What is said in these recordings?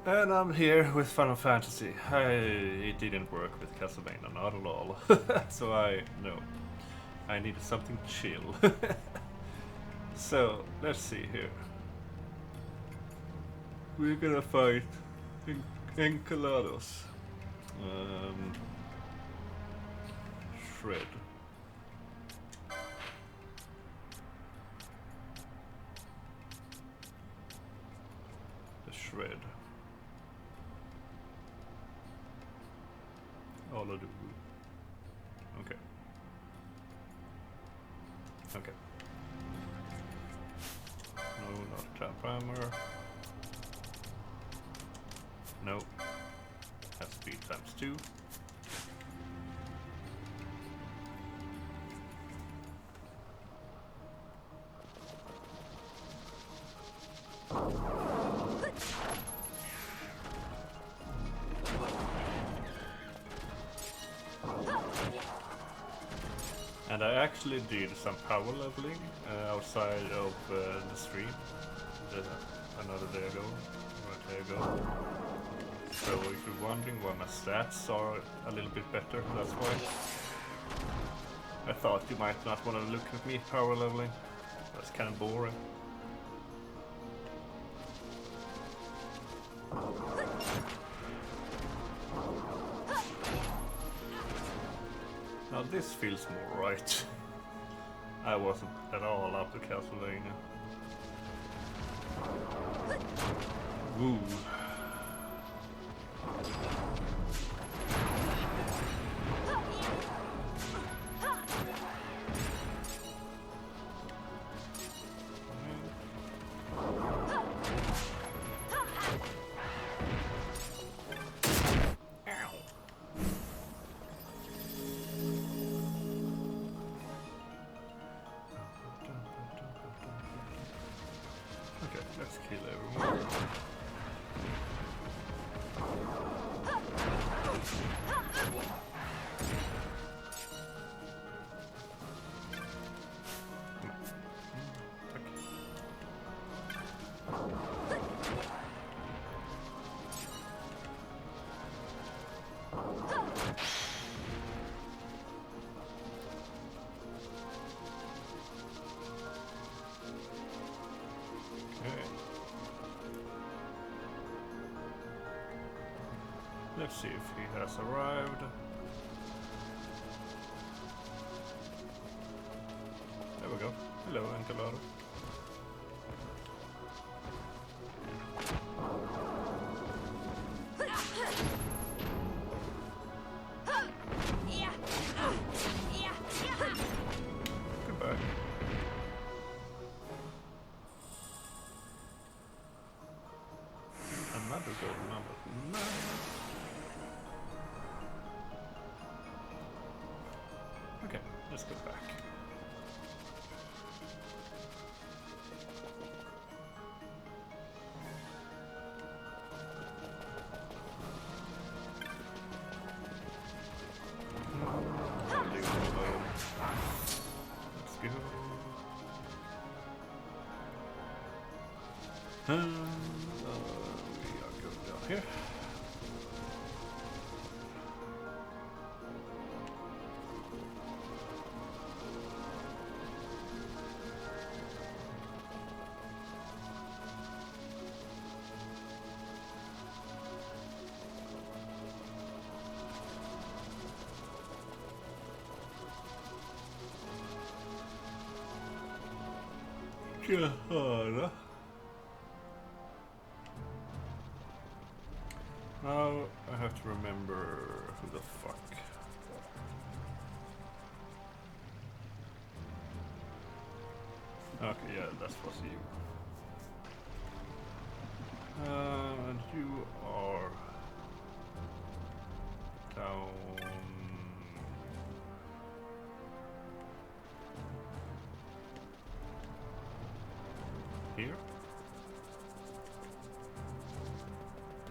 And I'm here with Final Fantasy. It didn't work with Castlevania, not at all. So I needed something chill. So let's see here. We're gonna fight Encalados. Shred. The Shred. All of the... Okay. Okay. No, not trap armor. No. Has speed times 2. And I actually did some power leveling outside of the stream another day ago, or a day ago. So if you're wondering why my stats are a little bit better, that's why. I thought you might not want to look at me power leveling. That's kind of boring. Now this feels more right. I wasn't at all up to Castlevania. Woo. Okay, let's kill everyone. Let's see if he has arrived. There we go. Hello, Encalado. Goodbye. Another gold number. No. Okay, let's go back. Let's go. We are going down here. God. Now I have to remember who the fuck. Okay, yeah, that was you. And you are down here?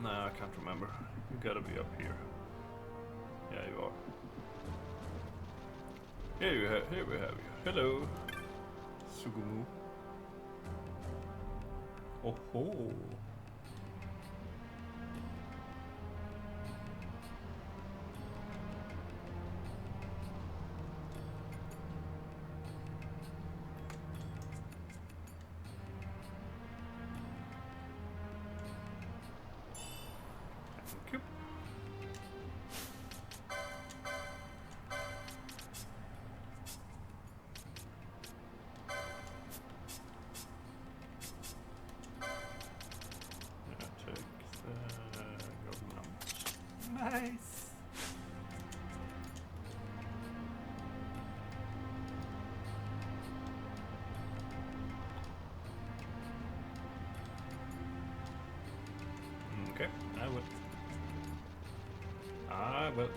Nah, I can't remember. You gotta be up here. Yeah, you are. Here we have you. Hello, Sugumu. Oh ho! Nice. Okay, I will. I will.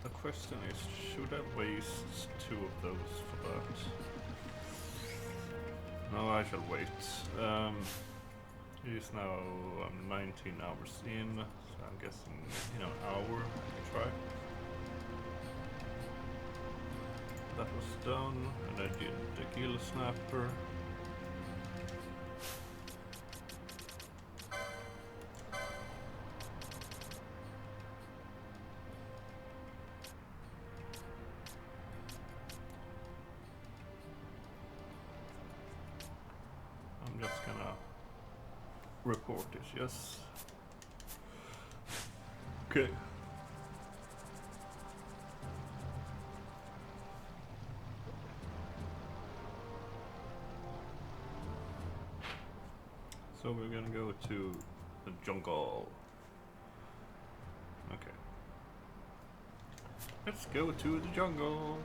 The question is, should I waste 2 of those for that? No, I shall wait. He's now 19 hours in, so I'm guessing in an hour I can try. That was done, and I did the gill snapper. I'm just gonna report this, yes. Okay. So we're gonna go to the jungle. Okay. Let's go to the jungle.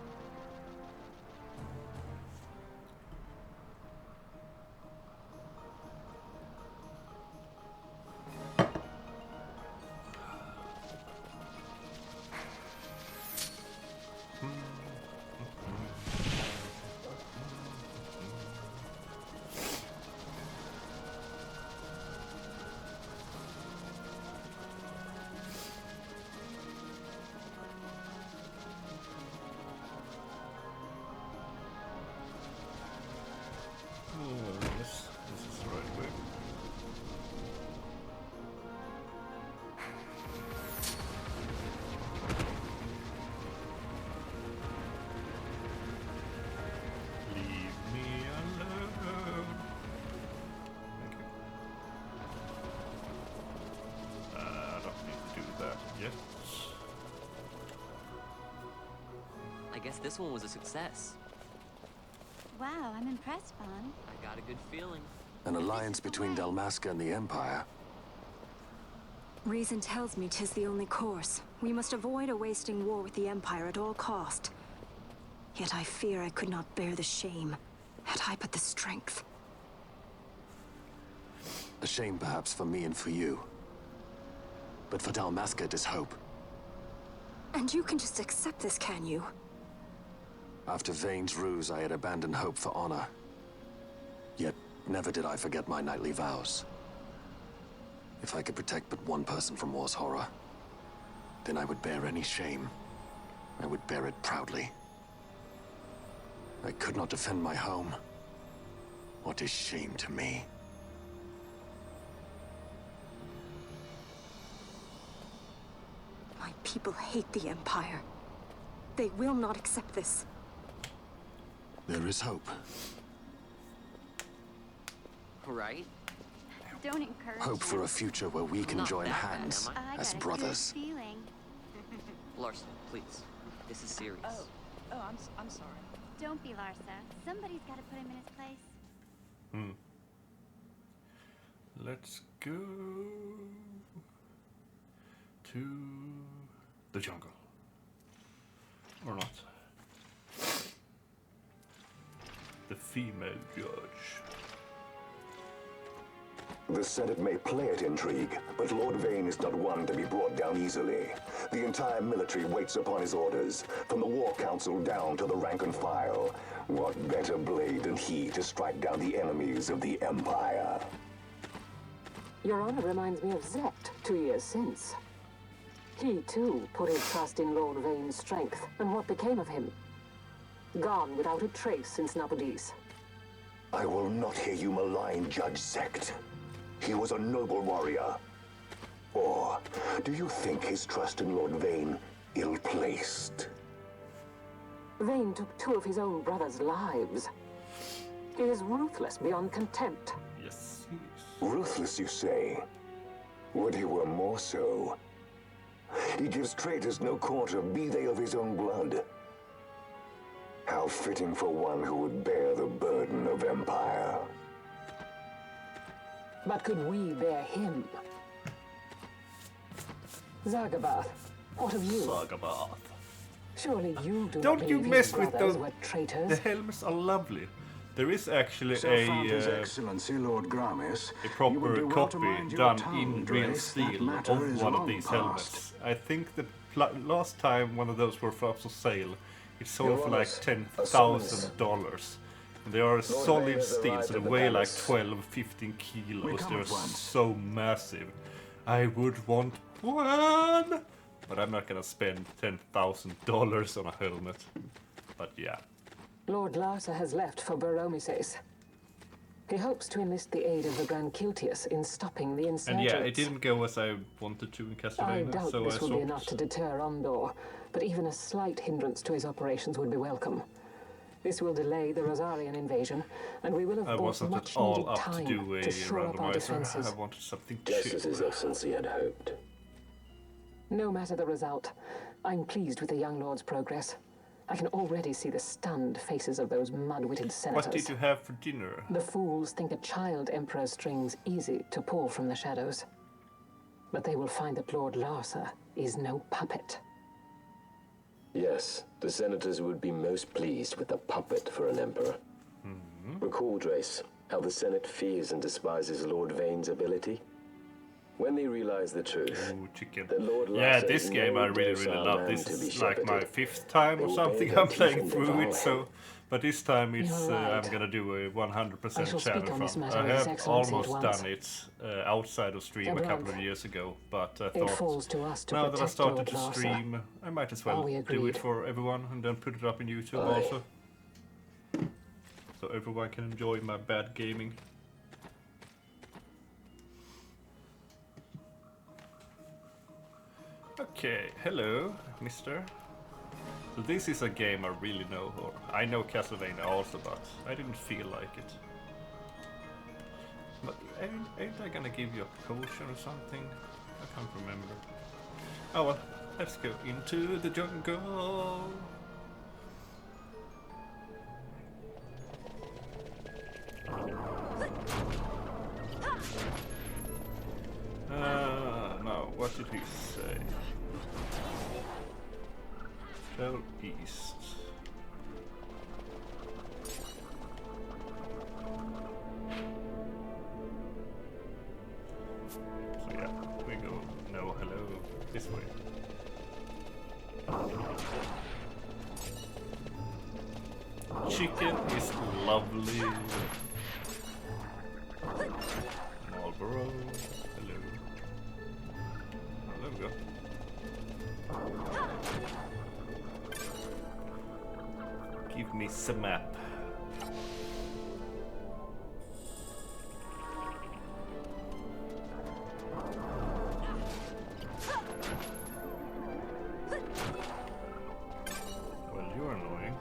This is the right way. Leave me alone. Thank you. I don't need to do that yet. I guess this one was a success. Wow, I'm impressed, Vaughn. I got a good feeling. An alliance between Dalmasca and the Empire. Reason tells me 'tis the only course. We must avoid a wasting war with the Empire at all cost. Yet I fear I could not bear the shame, had I but the strength. A shame perhaps for me and for you. But for Dalmasca it is hope. And you can just accept this, can you? After Vane's ruse, I had abandoned hope for honor. Yet, never did I forget my knightly vows. If I could protect but one person from war's horror, then I would bear any shame. I would bear it proudly. I could not defend my home. What is shame to me? My people hate the Empire. They will not accept this. There is hope. Right? Don't encourage Hope for him. a future where we can Not join that bad, hands am I? as got brothers. A good feeling. Larson, please. This is serious. I'm sorry. Don't be Larsa. Somebody's got to put him in his place. Let's go to the jungle. Or not. The female judge. The Senate may play at intrigue, but Lord Vane is not one to be brought down easily. The entire military waits upon his orders, from the War Council down to the rank and file. What better blade than he to strike down the enemies of the Empire? Your Honor reminds me of Zet 2 years since. He, too, put his trust in Lord Vane's strength, and what became of him? Gone without a trace since Nabudis. I will not hear you malign Judge Sect. He was a noble warrior. Or do you think his trust in Lord Vane ill-placed? Vane took 2 of his own brothers' lives. He is ruthless beyond contempt. Yes, he is. Ruthless, you say? Would he were more so. He gives traitors no quarter, be they of his own blood. How fitting for one who would bear the burden of empire. But could we bear him? Zagabath, what of you? Zagabath. Surely you do Don't not you believe mess his with brothers those. were traitors? The helmets are lovely. There is actually So found His a Excellency Lord Gramis. a You proper would do well to copy mind your done tongue, in real Drace. That steel matter of is one of long these past. helmets. I think the last time one of those were up for sale, it sold Your for like Honors, $10,000. And they are Vane solid has steel, arrived so they at the weigh like palace. 12-15 kilos. come They're at once. so massive. I would want one, but I'm not gonna spend $10,000 on a helmet. But yeah. Lord Larsa has left for Baromises. He hopes to enlist the aid of the Grand Kiltius in stopping the And insurgents. yeah, it didn't go as I wanted to in I Castlevania, doubt so I this will be enough to swapped. deter Ondor, but even a slight hindrance to his operations would be welcome. This will delay the Rosarian invasion, and we will have I bought wasn't much at all needed up to time do a to shore up our randomizer. defenses. I wanted something Just chill. as His Excellency had hoped. No matter the result, I'm pleased with the young lord's progress. I can already see the stunned faces of those mud-witted senators. What did you have for dinner? The fools think a child emperor's strings easy to pull from the shadows. But they will find that Lord Larsa is no puppet. Yes, the senators would be most pleased with a puppet for an emperor. Recall, Drace, how the Senate fears and despises Lord Vane's ability. When they realize the truth, Ooh, chicken. that Lord Yeah, Larsa this is game no I really docile love. man This to be is like my shepherded. 5th time They or will something bathe their I'm playing teeth and through it, devour so... But this time it's You're right. I'm gonna do a 100% I shall speak channel on this from. matter I with His have Excellency almost at once. done it outside of stream a couple of years ago, but I It thought falls to us to now that I protect started Lord to Larsa. stream, I might as well Are we do agreed? it for everyone and then put it up on YouTube Aye. also. So everyone can enjoy my bad gaming. Okay, hello, mister. So this is a game I really know, or I know Castlevania also, but I didn't feel like it. But ain't I gonna give you a potion or something? I can't remember. Oh well, let's go into the jungle. No, what did he say? Go east. So yeah, we go, no, hello, this way. Chicken is lovely. Marlboro, hello. Oh, there we go. Give me some map. Well, you're annoying.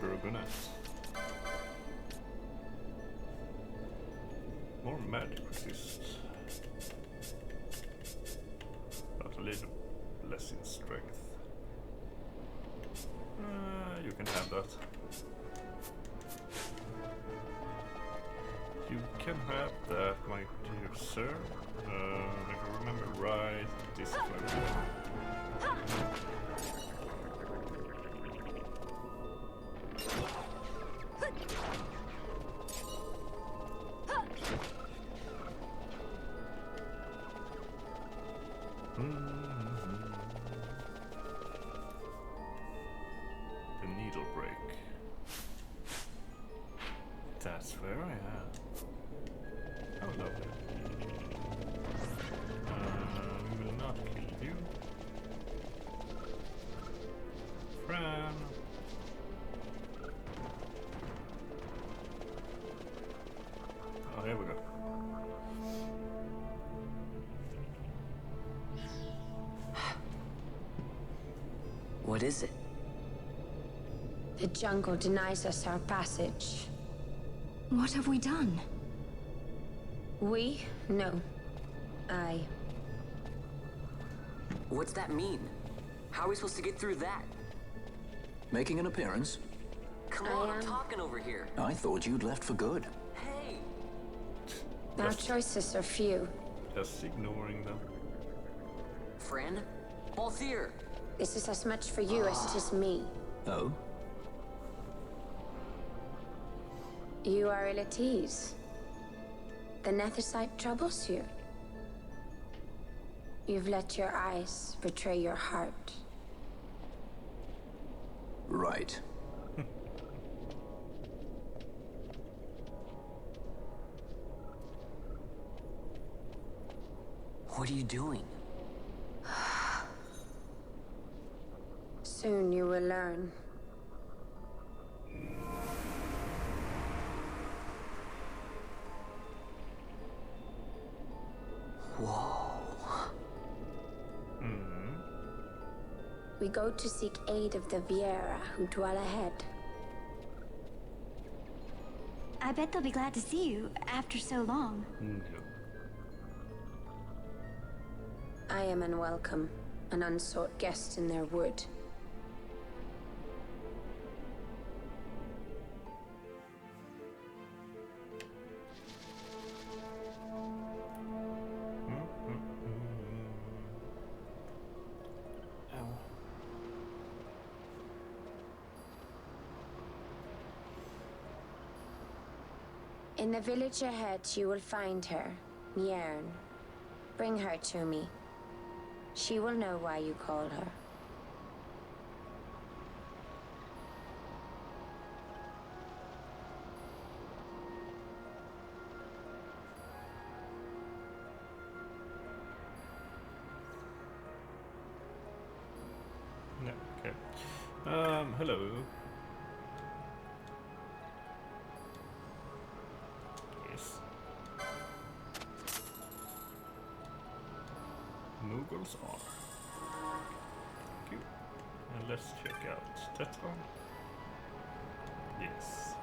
Burgonet. More magic resist. But a little less in strength. You can have that. You can have that, my dear sir. If I remember right, this is where we go. The needle break. That's where I am. Oh, lovely. We will not kill you. Fran. Oh, here we go. What is it? The jungle denies us our passage. What have we done? We? No. I. What's that mean? How are we supposed to get through that? Making an appearance? Come on, I'm talking over here. I thought you'd left for good. Hey! Our choices are few. Just ignoring them. Friend? Balthier! This is as much for you as it is me. Oh? You are ill at ease. The Nethersite troubles you. You've let your eyes betray your heart. Right. What are you doing? Soon you will learn. Whoa. We go to seek aid of the Viera who dwell ahead. I bet they'll be glad to see you after so long. I am unwelcome, an unsought guest in their wood. In the village ahead, you will find her, Mjern. Bring her to me. She will know why you call her. Yeah, okay. Hello. Yes. Moogles are. Thank you. And let's check out that one. Yes.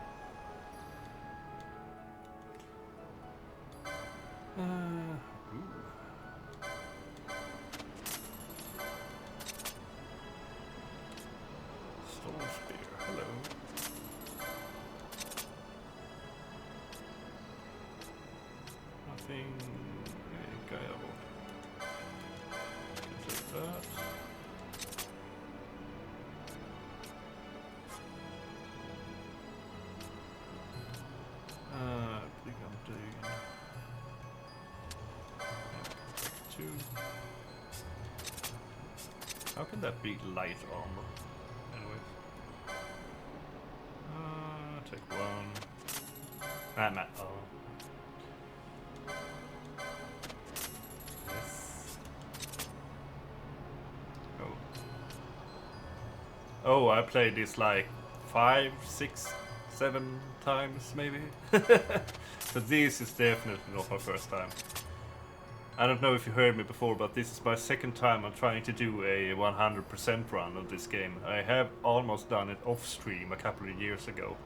Ooh. Storm Spear, hello. Nothing. Guy can take that. I think I'm doing two. How can that be light armor? Anyways. Take one. Nah. Oh. Yes. Oh. Oh, I played this like 5, 6, 7 times maybe. But this is definitely not my first time. I don't know if you heard me before, but this is my second time I'm trying to do a 100% run of this game. I have almost done it off stream a couple of years ago,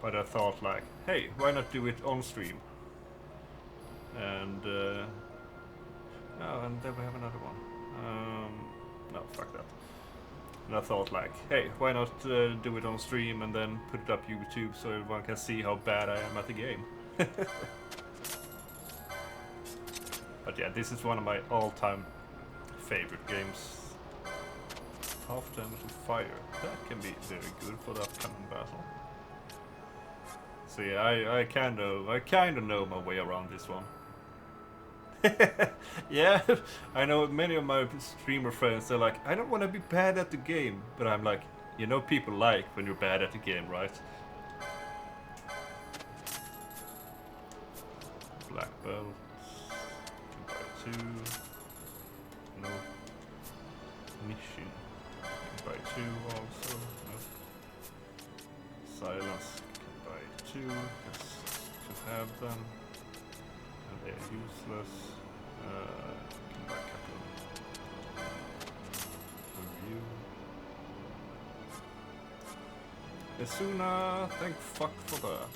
but I thought like, hey, why not do it on stream? And oh, and then we have another one. No, fuck that. And I thought like, hey, why not do it on stream and then put it up YouTube so everyone can see how bad I am at the game. But yeah, this is one of my all-time favorite games. Half damage and fire. That can be very good for the upcoming battle. So yeah, I kind of know my way around this one. Yeah, I know many of my streamer friends, they're like, I don't want to be bad at the game. But I'm like, you know people like when you're bad at the game, right? Black belt. Can buy 2. No. Mission. Can buy 2 also. No. Silence. Can buy 2. Just to have them. And they're useless. Can buy a couple. Review. Asuna, thank fuck for that.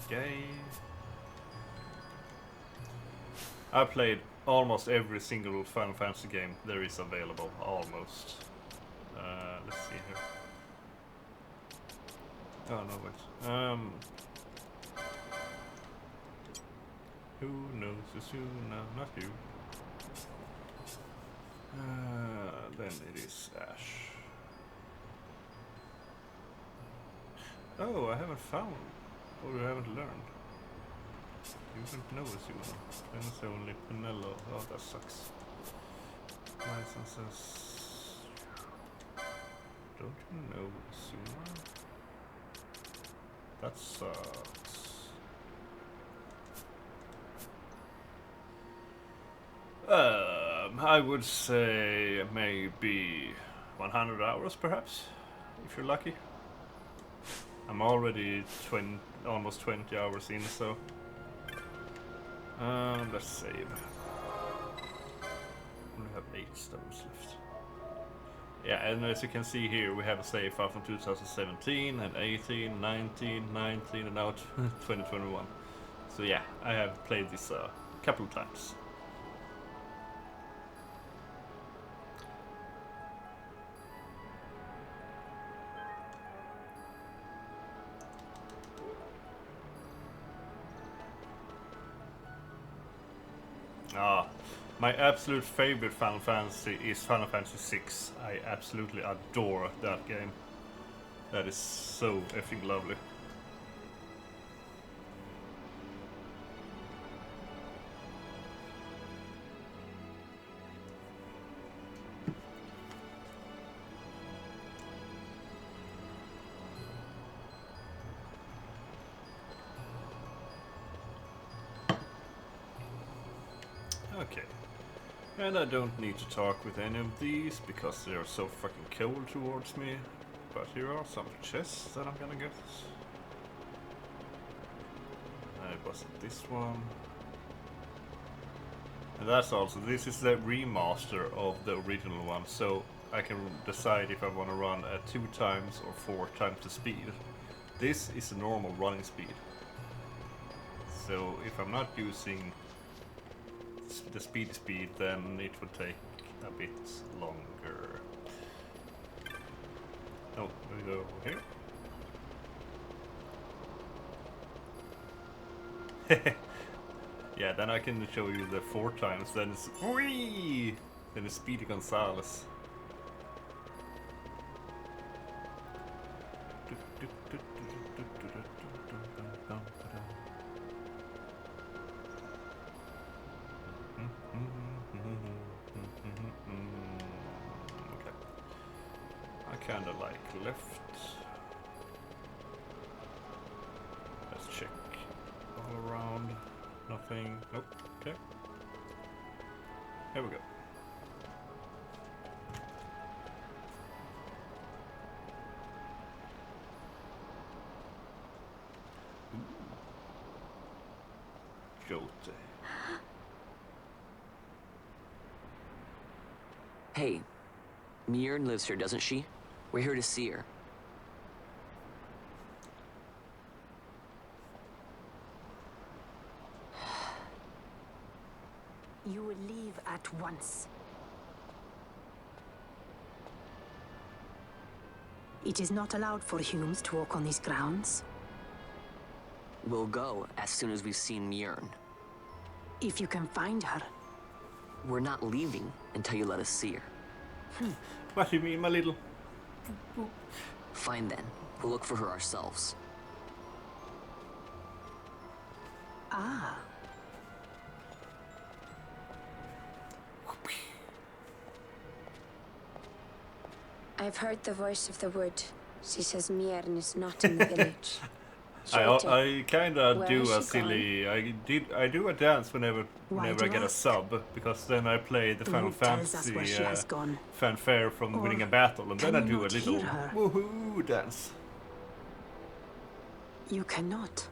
Gay. I played almost every single Final Fantasy game there is available. Almost. Let's see here. Oh no, wait. Who knows is who? No, not you. Then it is Ash. Oh, I haven't found, or I haven't learned. You don't know Azuna. Then it's only Pinello. Oh, that sucks. Licenses. Don't you know Azuna? That sucks. I would say maybe 100 hours, perhaps, if you're lucky. I'm already almost 20 hours in, so let's save. We have 8 stones left. Yeah, and as you can see here, we have a save file from 2017 and 18, 19, 19, and now 2021. So yeah, I have played this a couple of times. My absolute favorite Final Fantasy is Final Fantasy VI. I absolutely adore that game. That is so effing lovely. Okay. And I don't need to talk with any of these because they are so fucking cold towards me. But here are some chests that I'm gonna get. It wasn't this one. And that's also, this is the remaster of the original one, so I can decide if I want to run at 2 times or 4 times the speed. This is the normal running speed. So if I'm not using the speed, then it would take a bit longer. Oh, we go here. Yeah, then I can show you the 4 times. Then it's whee! Then it's Speedy Gonzales. Okay. I kinda like left. Let's check all around. Nothing. Nope. Okay. Here we go. Jote. Hey, Mjorn lives here, doesn't she? We're here to see her. You will leave at once. It is not allowed for humans to walk on these grounds. We'll go as soon as we've seen Mjorn. If you can find her. We're not leaving until you let us see her. What do you mean, my little? Fine then. We'll look for her ourselves. Ah. I've heard the voice of the wood. She says Mjorn is not in the village. I kinda Where do is a she silly. I do a dance whenever Why I do you get a ask? sub, because then I play the Final wood tells us Fantasy where she has gone. fanfare from Or winning a battle, and then I can you do a not little hear her? woohoo dance. You cannot.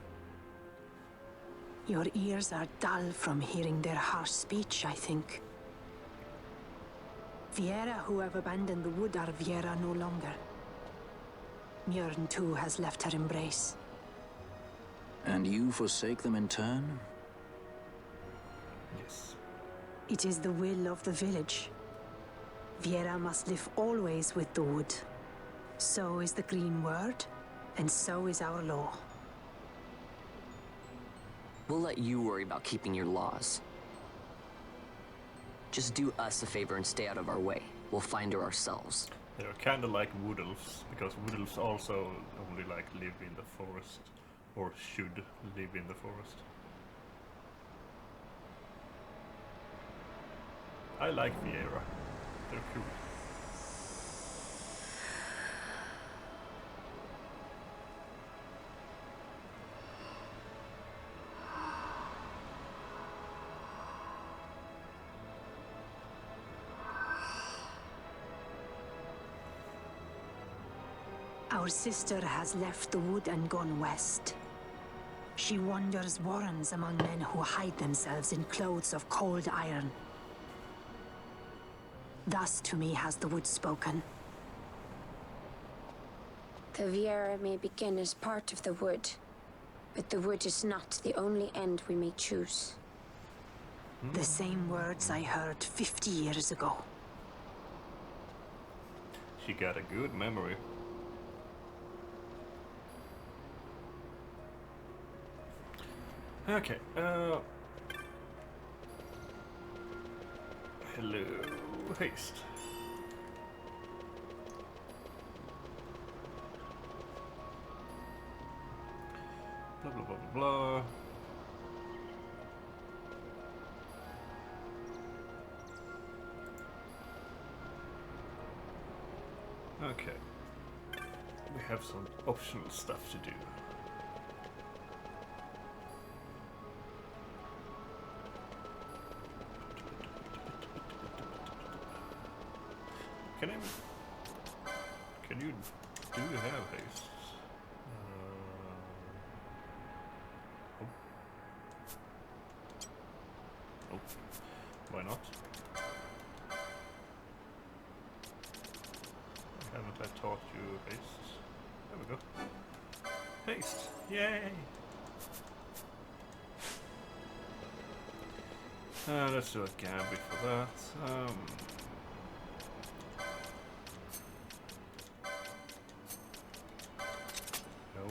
Your ears are dull from hearing their harsh speech, I think. Viera who have abandoned the wood are Viera no longer. Mjorn too has left her embrace. And you forsake them in turn? Yes. It is the will of the village. Viera must live always with the wood. So is the green word, and so is our law. We'll let you worry about keeping your laws. Just do us a favor and stay out of our way. We'll find her ourselves. They're kind of like wood elves, because wood elves also only like live in the forest, or should live in the forest. I like Viera. They're cool. Our sister has left the wood and gone west. She wanders warrens among men who hide themselves in clothes of cold iron. Thus to me has the wood spoken. The Viera may begin as part of the wood, but the wood is not the only end we may choose. The same words I heard 50 years ago. She got a good memory. Okay, hello, haste. Blah blah blah blah blah. Okay, we have some optional stuff to do. Can you do have haste? Oh. Oh. Why not? Haven't I taught you haste? There we go. Haste! Yay! Let's do a gambit for that. No.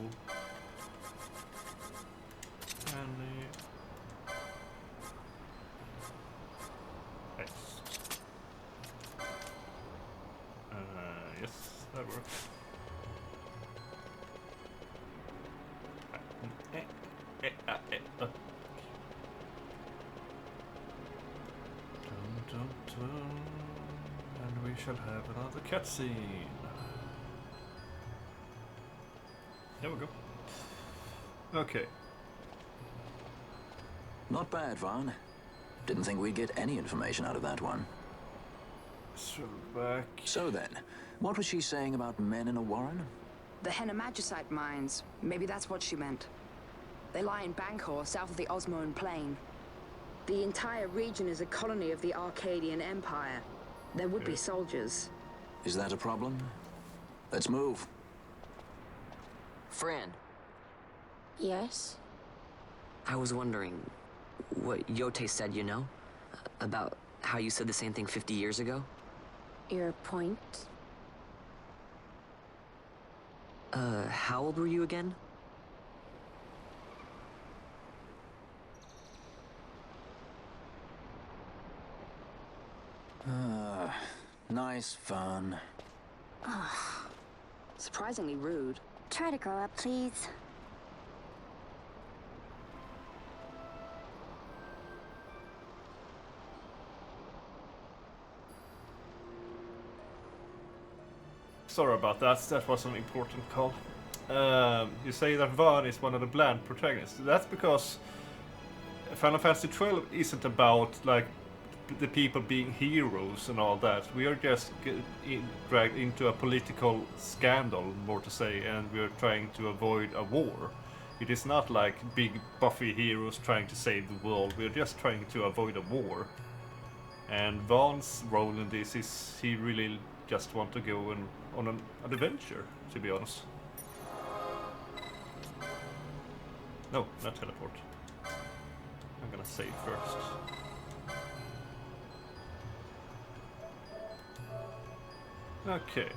Any haste. Yes, that works. Dun, dun, dun. And we shall have another cutscene. There we go. Okay. Not bad, Vaughn. Didn't think we'd get any information out of that one. So back. So then, what was she saying about men in a warren? The Henna-Magicite mines. Maybe that's what she meant. They lie in Bangkor, south of the Osmoan Plain. The entire region is a colony of the Arcadian Empire. There would be soldiers. Is that a problem? Let's move. Fran, Yes? I was wondering what Yote said, you know? About how you said the same thing 50 years ago? Your point? How old were you again? Nice fun. Surprisingly rude. Try to grow up, please. Sorry about that. That was an important call. You say that Vaughn is one of the bland protagonists. That's because Final Fantasy XII isn't about like the people being heroes and all that. We are just dragged into a political scandal, more to say, and we are trying to avoid a war. It is not like big buffy heroes trying to save the world. We are just trying to avoid a war. And Vaughn's role in this is he really just want to go on an adventure, to be honest. No, not teleport. I'm gonna save first. Okay,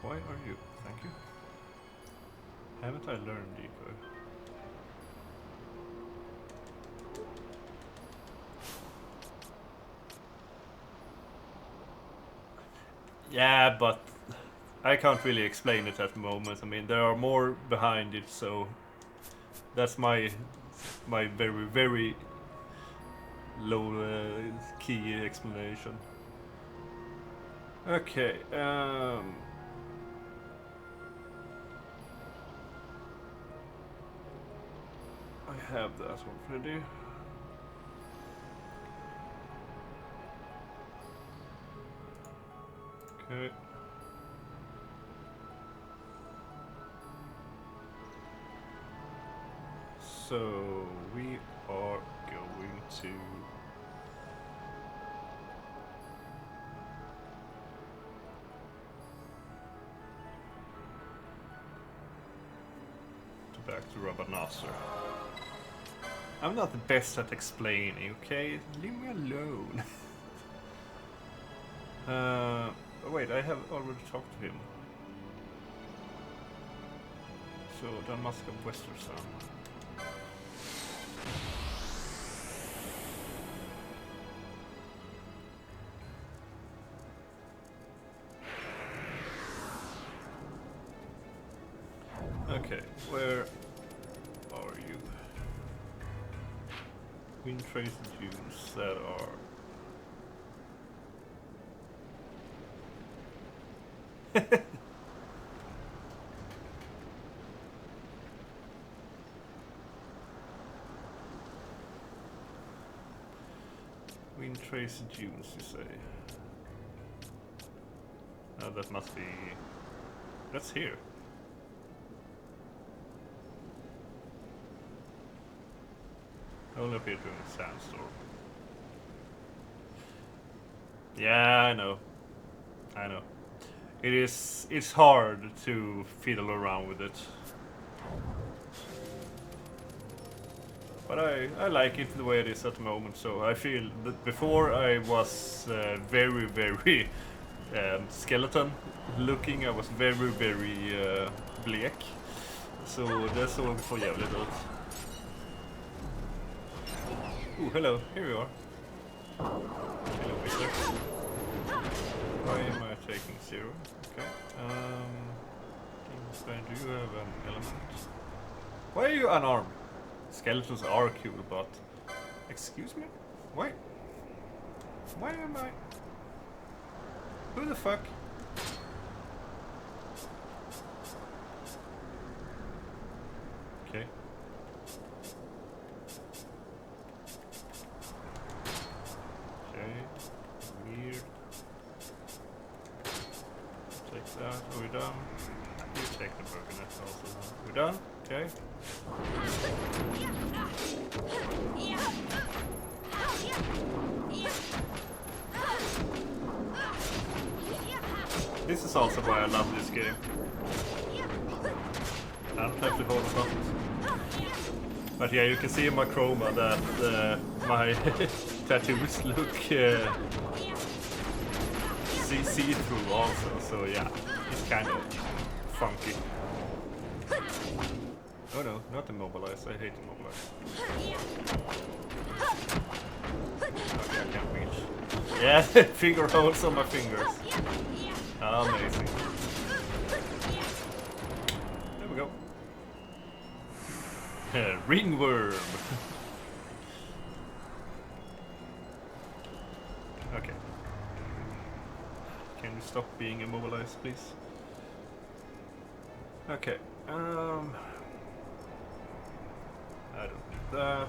why are you? Thank you. Haven't I learned decoy? Yeah, but I can't really explain it at the moment. I mean, there are more behind it, so that's my very, very low key explanation. Okay, I have that already. Okay. So we are going to back to Robert Nasser. I'm not the best at explaining, okay? Leave me alone. Oh wait, I have already talked to him. So, Danmarsk of Westersund. Okay, where are you? Wind trace dunes that are... Wind trace dunes, you say? Oh, that must be... That's here. Only appear during a sandstorm. Yeah, I know. I know. It's hard to fiddle around with it. But I like it the way it is at the moment, so I feel that before I was very, very skeleton looking. I was very, very blek. Så det såg för jävligt ut. Oh, hello, here you are. Hello, Victor. Why am I taking 0? Okay. Do you have an element? Why are you unarmed? Skeletons are cool, but... Excuse me? Why? Why am I... Who the fuck? Okay. Okay. Weird. Take that. Are we done? You take the broken net also. We're done? Okay. This is also why I love this game. I don't have to hold the buttons. But yeah, you can see in my chroma that my tattoos look see-through also, so yeah, it's kind of funky. Oh no, not immobilize, I hate immobilize. Okay, I can't reach. Yeah, finger holes on my fingers. Amazing. There we go. Ringworm! Okay. Can you stop being immobilized, please? Okay. I don't need that.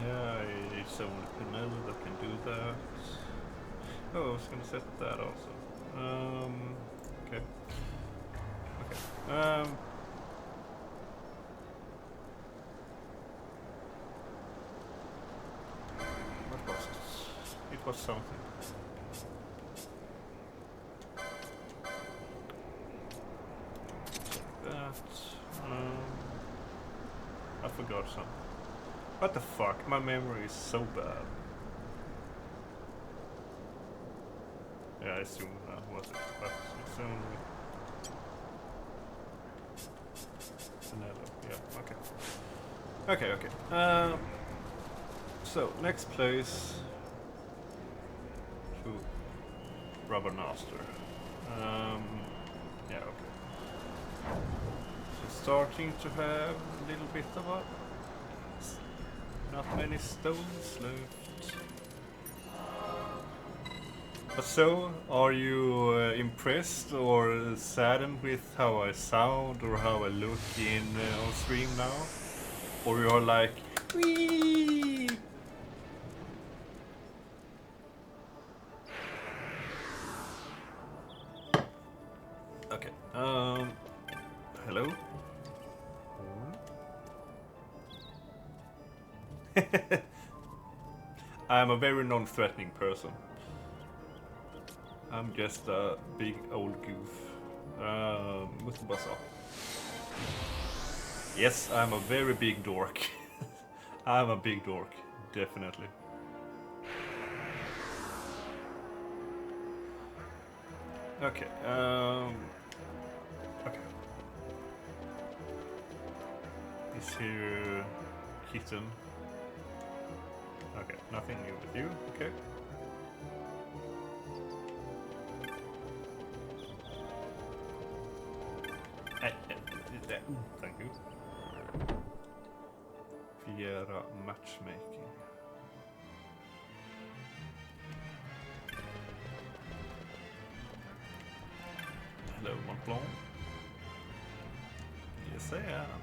Yeah, it's only Pinel that can do that. Oh, I was gonna set that also. Okay. Okay. What was it? It was something. That. I forgot something. What the fuck? My memory is so bad. Yeah, I assume that was it. But it's only... Yeah, okay. Okay. So, next place to Rubber Master. Yeah, okay. So starting to have a little bit of a... Not many stones left. But so, are you impressed or saddened with how I sound or how I look in on stream now? Or you're like, wee. Okay. Hello. I'm a very non-threatening person. I'm just a big old goof. Mr. Bazaar. Yes, I'm a very big dork. I'm a big dork, definitely. Okay, okay. Is here kitten? Okay, nothing new with you, okay. Thank you. Fiera matchmaking. Hello, Montblanc. Yes, I am.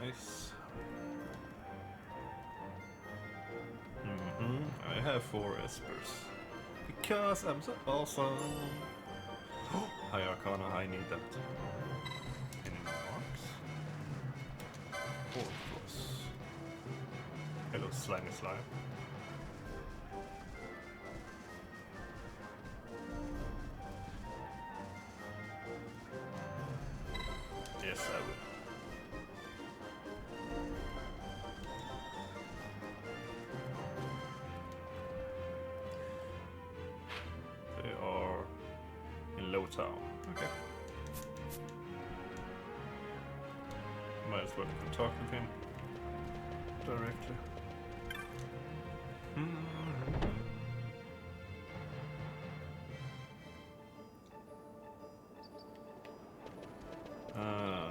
Nice. I have 4 espers. Because I'm so awesome. Hi Arcana, I need that. Any marks? 4 plus. Hello, slimy slime. Yes, I will. They are in Low Town. Okay. Might as well talk with him directly.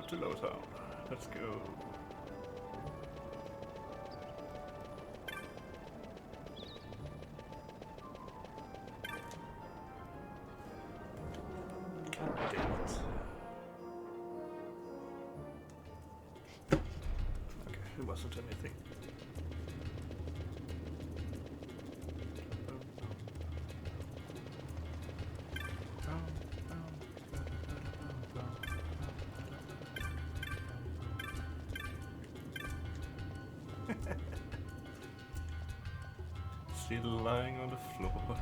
To Low Town. Let's go. God damn it. Okay, it wasn't anything. Still lying on the floor.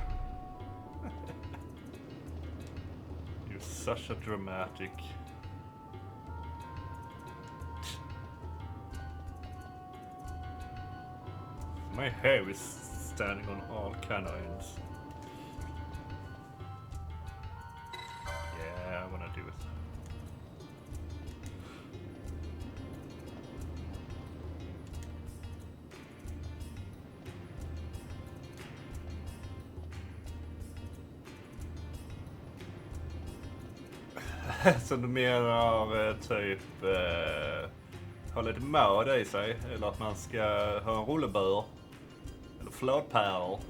You're such a dramatic. My hair is standing on all canines. Yeah, I wanna do it. Så du menar typ ha lite mode i sig, eller att man ska ha en rullebör eller flådpärlor.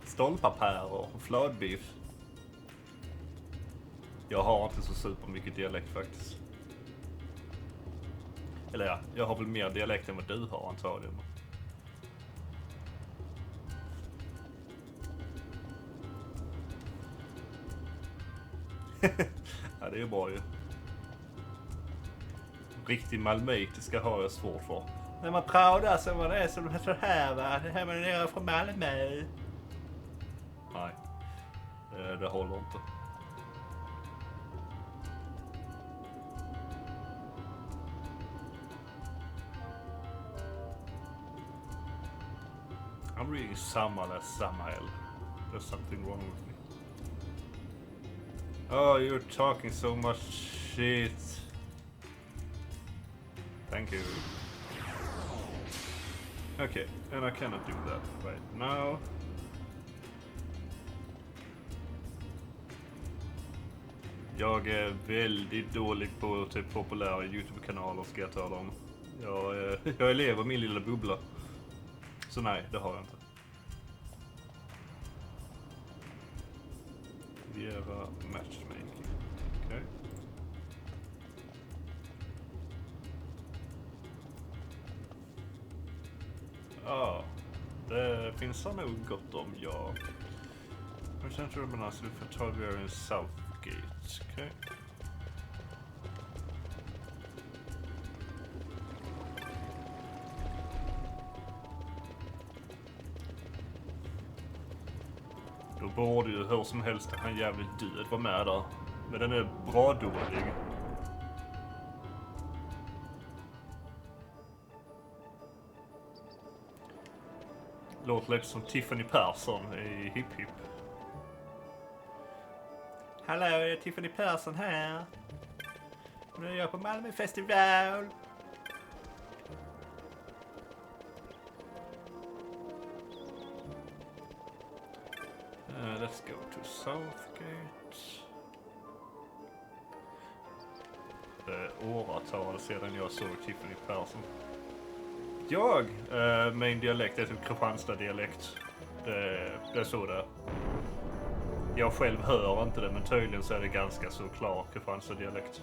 Stolpapäror och flådbiff. Jag har inte så super mycket dialekt faktiskt. Eller ja, jag har väl mer dialekt än vad du har antagligen. Ja, det är ju bra ju. riktig malmöitiska har jag svårt för. När man pratar så man är som så här va. Det här man är från Malmö. Nej. Det håller inte. I'm reading Samala Samael. There's something wrong with me. Oh, you're talking so much shit. Thank you. Okay, and I cannot do that right now. Jag är väldigt dålig på typ populära YouTube-kanaler ska jag tala om. Jag lever min lilla bubbla. Så nej, det har jag inte. Viera matchmaking. Okej. Ja, det finns det nog gott om, ja. Men sen tror jag att vi får ta Viera i Southgate. Okej. Då borde ju hur som helst att han jävligt död var med där. Men den är bra dålig. Låter lite som Tiffany Persson i Hip Hip. Hallå, det är Tiffany Persson här. Nu är jag på Malmö festival. Let's go to Southgate. Åratal sedan jag såg Tiffany Persson. Min dialekt är typ Kristianstad-dialekt. Det är så det. Jag själv hör inte det, men tydligen så är det ganska så klar Kristianstad-dialekt.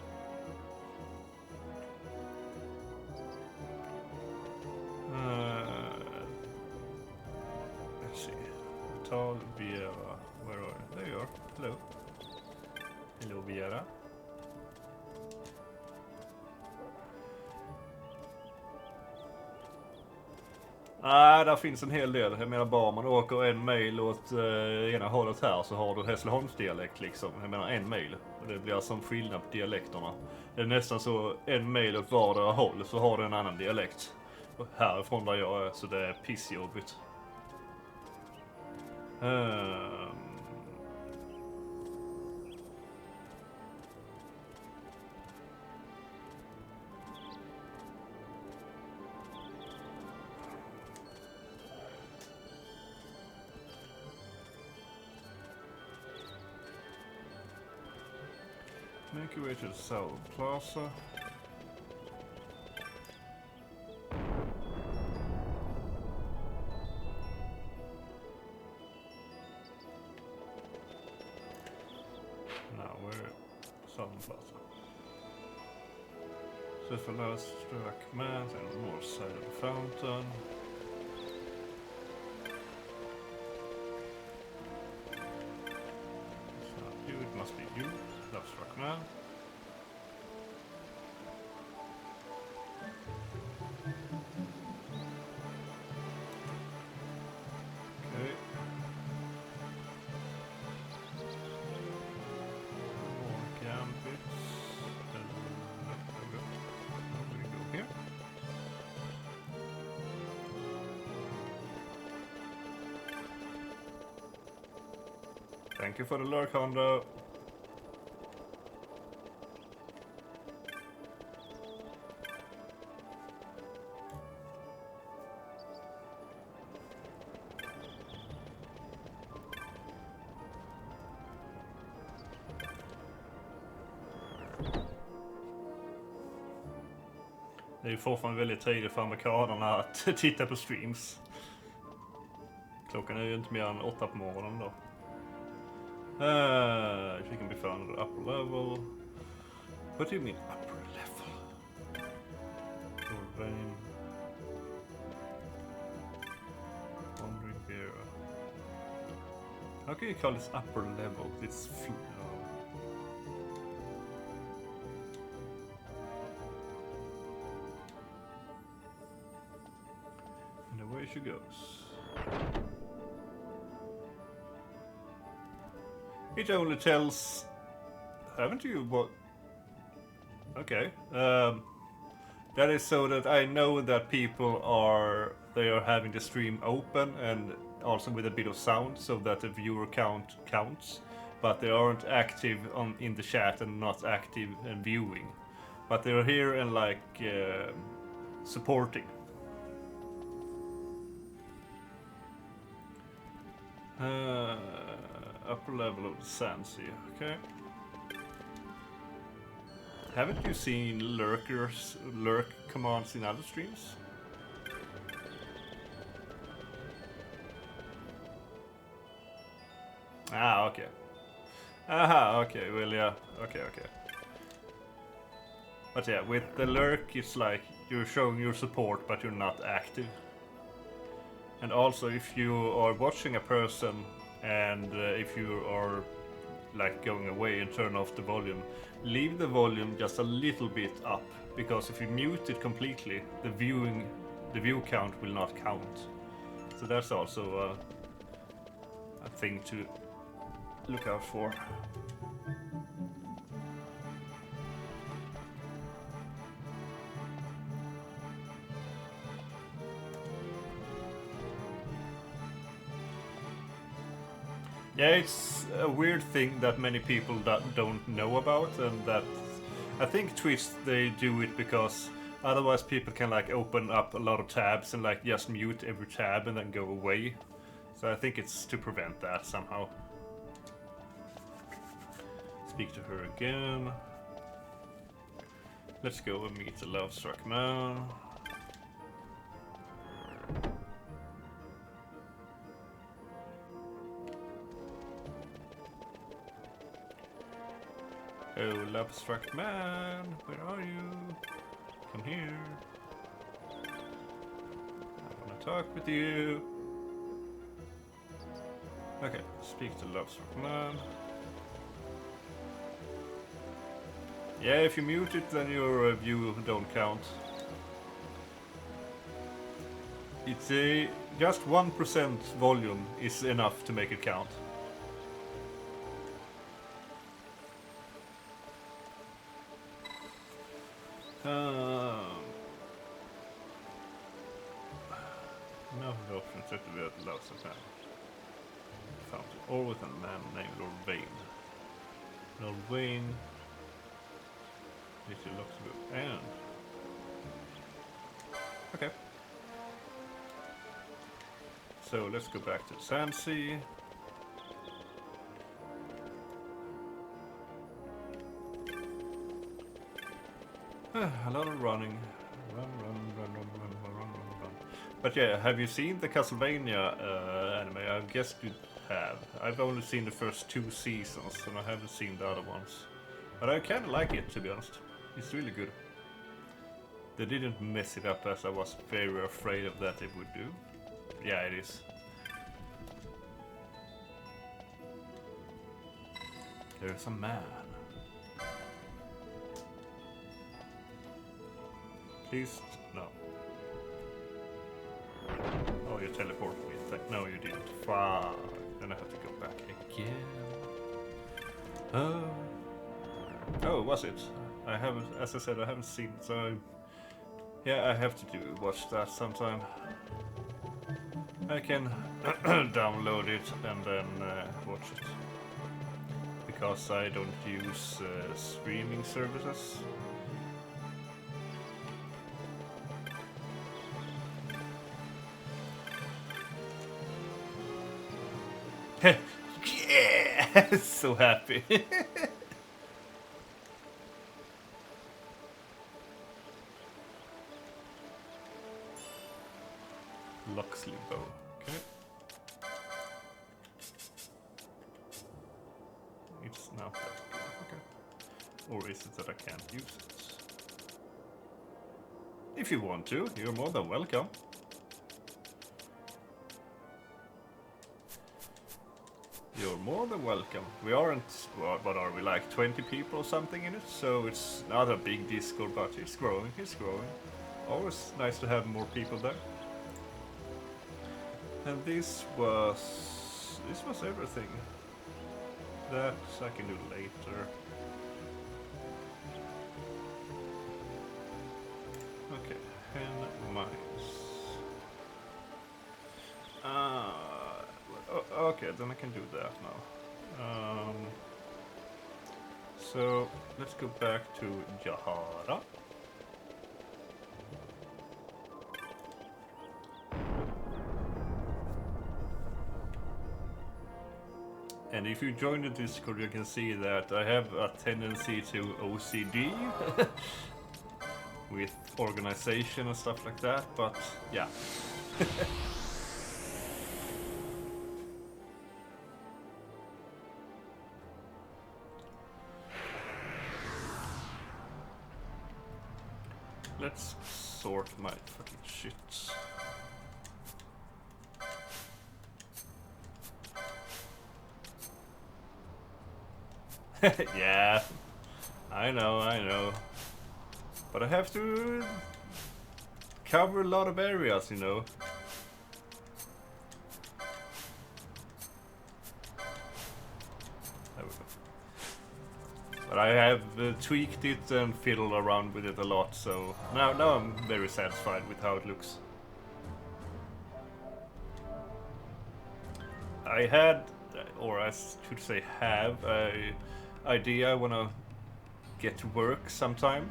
Let's see. Ta Viera. Where are you? There you are. Hello. Hello, Viera. Där finns en hel del. Jag menar bara man åker en mil åt ena hållet här så har du Hässleholmsdialekt liksom. Jag menar en mil. Det blir som skillnad på dialekterna. Det är nästan så en mil åt vardera håll så har du en annan dialekt. Härifrån där jag är så det är pissjobbigt. Make your way to the South Plaza. Now we're Southern Plaza. So for last struck man and the north side of the fountain. It's not you, it must be you. Love struck man. Okay. More gambits. There we go. We go here. Thank you for the lurk, Hondo. Det är ju fortfarande väldigt tidigt för amerikanerna att titta på streams. Klockan är ju inte mer än 8 på morgonen då. If you can be found at upper level. What do you mean upper level? Rain. Wandering Vera. How can you call this upper level? It's away she goes. It only tells... Haven't you what? Okay. That is so that I know that people are... They are having the stream open and also with a bit of sound so that the viewer count counts. But they aren't active in the chat and not active and viewing. But they're here and like supporting. Upper level of the Sandsea, okay. Haven't you seen lurk commands in other streams? Ah, okay. Aha, okay, well yeah, okay. But yeah, with the lurk it's like you're showing your support but you're not active. And also if you are watching a person and if you are like going away and turn off the volume, leave the volume just a little bit up, because if you mute it completely, the view count will not count. So that's also a thing to look out for. Yeah, it's a weird thing that many people don't know about, and that I think Twitch they do it because otherwise people can like open up a lot of tabs and like just mute every tab and then go away. So I think it's to prevent that somehow. Speak to her again. Let's go and meet the love-struck man. Oh, love-struck man, where are you? Come here. I wanna talk with you. Okay, speak to love-struck man. Yeah, if you mute it, then your view don't count. It's just 1% volume is enough to make it count. No option set to be at the last time. Found it all with a man named Lord Vane. Lord Vane. Little looks good. And okay. So let's go back to the Sandsea. A lot of running. Run. But yeah, have you seen the Castlevania anime? I guess you have. I've only seen the first 2 seasons and I haven't seen the other ones. But I kinda like it, to be honest. It's really good. They didn't mess it up as I was very afraid of that it would do. Yeah, it is. There's a man. Please, no. Oh, you teleported me. It's like, no, you didn't. Fuck. Then I have to go back again. Oh, was it? I haven't, as I said, I haven't seen it, so yeah, I have to watch that sometime. I can download it and then watch it, because I don't use streaming services. Yeah, so happy. Loxley bow, okay. It's not that good, okay. Or is it that I can't use it? If you want to, you're more than welcome. You're more than welcome. We aren't, what are we, like 20 people or something in it? So it's not a big Discord, but it's growing, it's growing. Always nice to have more people there. And this was everything. That I can do later. Okay, hen mines. Okay, then I can do that now. So let's go back to Jahara. And if you join the Discord, you can see that I have a tendency to OCD with organization and stuff like that, but yeah. Let's sort my fucking shit. Yeah, I know. But I have to cover a lot of areas, you know. There we go. But I have tweaked it and fiddled around with it a lot, so now I'm very satisfied with how it looks. I had, or I should say have, a idea I want to get to work sometime.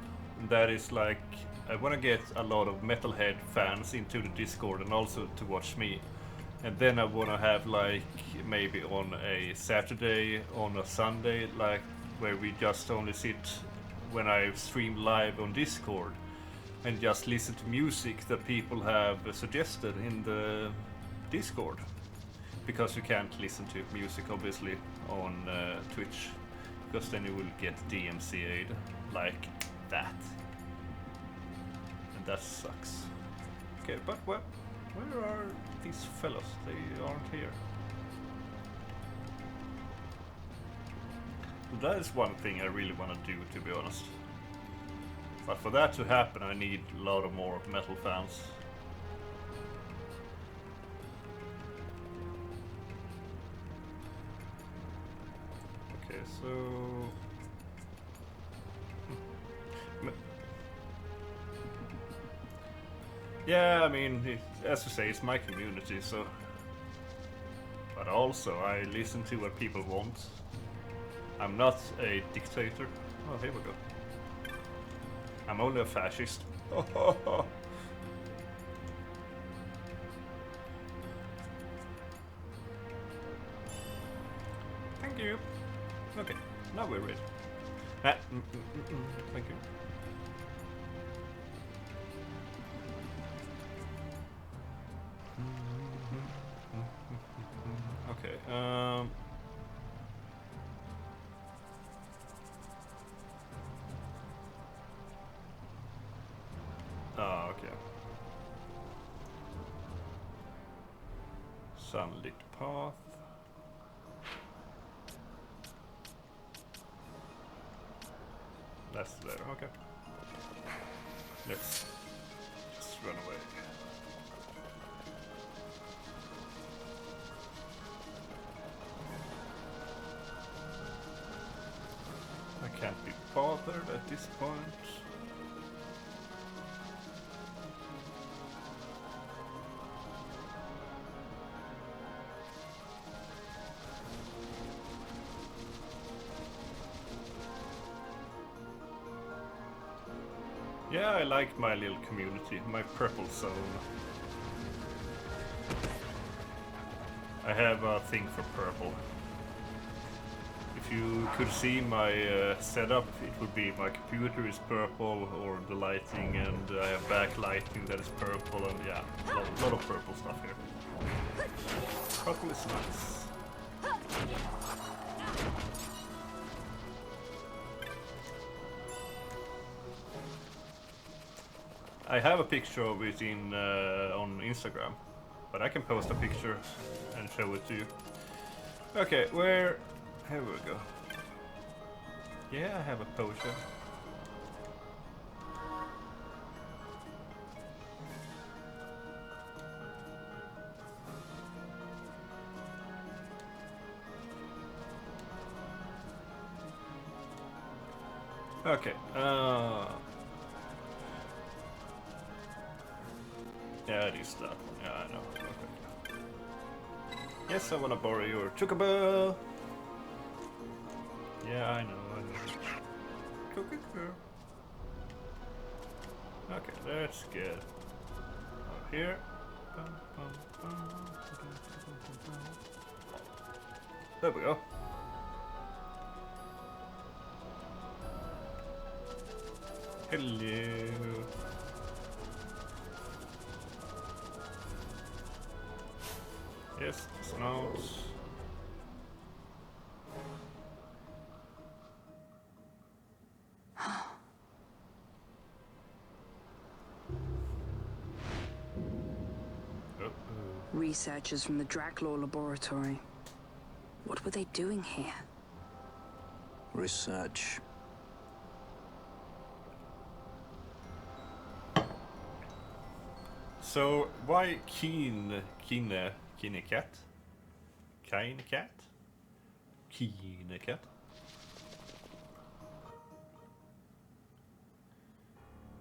That is like, I want to get a lot of Metalhead fans into the Discord and also to watch me. And then I want to have like maybe on a Saturday, on a Sunday, like where we just only sit when I stream live on Discord and just listen to music that people have suggested in the Discord. Because you can't listen to music obviously on Twitch, because then you will get DMCA'd like that. And that sucks. Okay, but where are these fellows? They aren't here. That is one thing I really want to do, to be honest. But for that to happen, I need a lot of more metal fans. Okay, so... Yeah, I mean, as you say, it's my community, so... But also, I listen to what people want. I'm not a dictator. Oh, here we go. I'm only a fascist. Thank you. Okay, now we're ready. Thank you. Okay, okay. Sunlit path. That's there, okay. Let's just run away. I can't be bothered at this point. Yeah, I like my little community, my purple zone. I have a thing for purple. If you could see my setup, it would be my computer is purple, or the lighting, and I have backlighting that is purple, and yeah, a lot of purple stuff here. Purple is nice. I have a picture of it in on Instagram, but I can post a picture and show it to you. Okay, where... Here we go. Yeah, I have a potion. Okay. Yeah, it is that one. Yeah, I know. Okay. Yes, I wanna borrow your chocobo. Yeah, I know. Chocobo. Okay, that's good. Over here. There we go. Hello. Yes, snouts. Researchers from the Draclaw laboratory. What were they doing here? Research. So why Keen cat? Kine cat? Keen cat?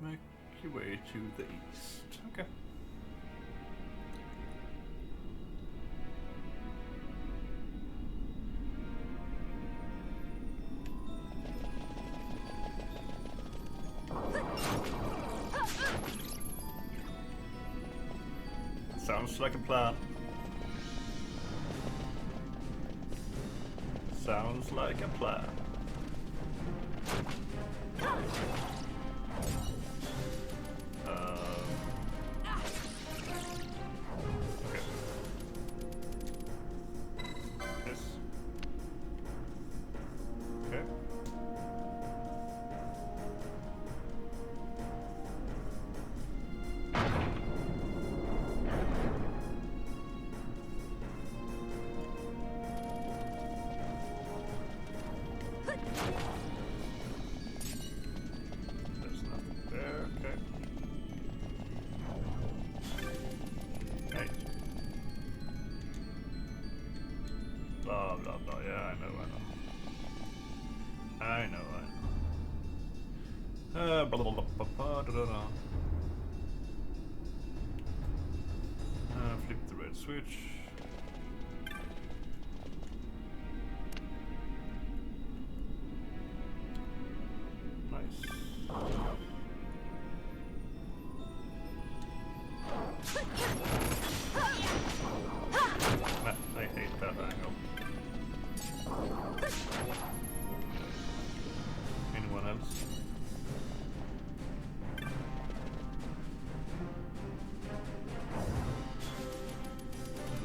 Make your way to the east. Okay. Sounds like a plan. Sounds like a plan. Okay. Yes. Okay. There's nothing there, okay. Hey. Blah, blah, blah, yeah, I know. Blah, blah, blah, blah, blah, da, da, da. Flip the red switch. Nice. I hate that angle. Anyone else?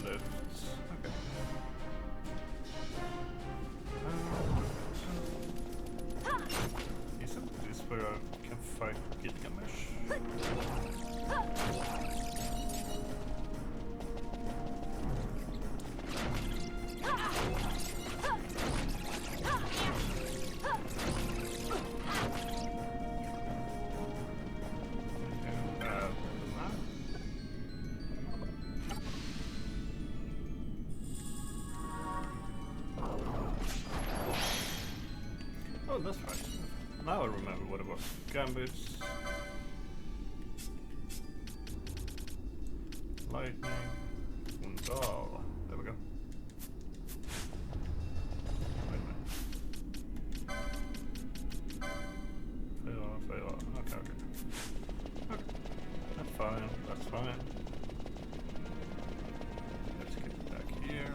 Left. Okay. Isn't this where I can fight Gilgamesh? Oh, that's right. Now I remember what it was. Gambits. Lightning. Fundal. There we go. Wait a minute. Fail. Okay. Okay. That's fine. That's fine. Let's get back here.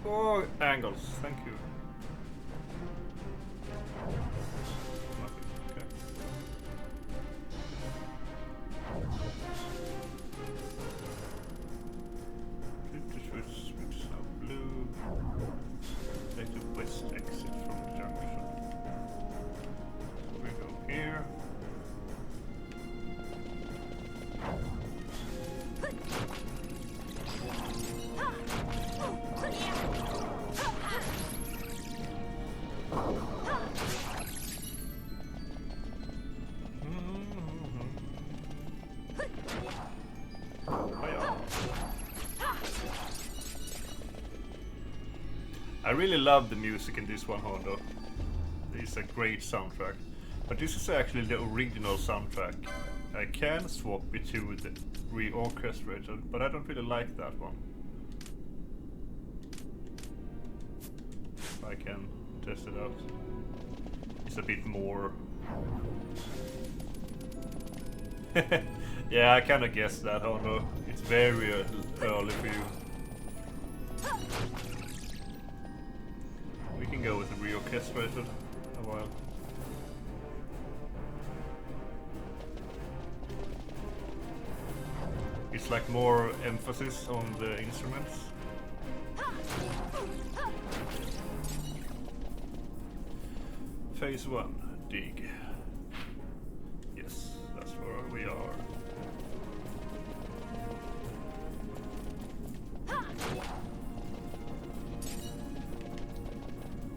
Oh, angles, thank you. Nothing, okay. Flip the switch now blue. Take the west exit from the junction. We go here. I really love the music in this one, Hondo. It's a great soundtrack. But this is actually the original soundtrack. I can swap it to the reorchestrated, but I don't really like that one. If I can test it out. It's a bit more... Yeah, I kinda guessed that, Hondo. It's very early for you. We can go with the reorchestrated a while. It's like more emphasis on the instruments. Phase 1, dig. Yes, that's where we are.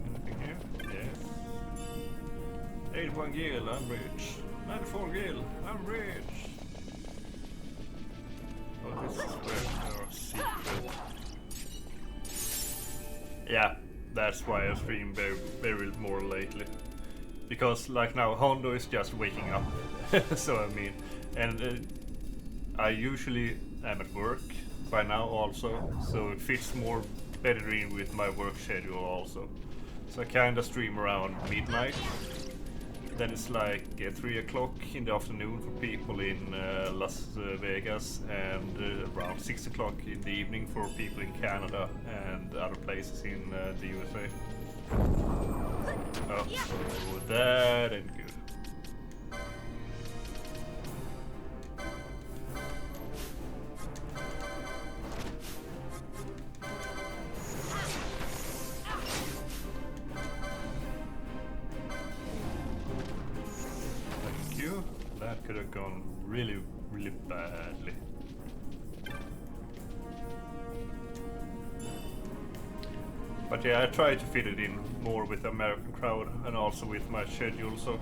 Anything here? Yes. 81 gil, I'm rich. 94 gil, I'm rich. Oh, this is where our secret. Yeah, that's why I stream very more lately. Because like now, Hondo is just waking up. So I mean, and I usually am at work by now also, so it fits more better in with my work schedule also. So I kinda stream around midnight. Then it's like 3 o'clock in the afternoon for people in Las Vegas, and around 6 o'clock in the evening for people in Canada and other places in the USA. Oh, so that ain't good. Thank you. That could have gone really badly. But yeah, I try to fit it in more with the American crowd and also with my schedule, so...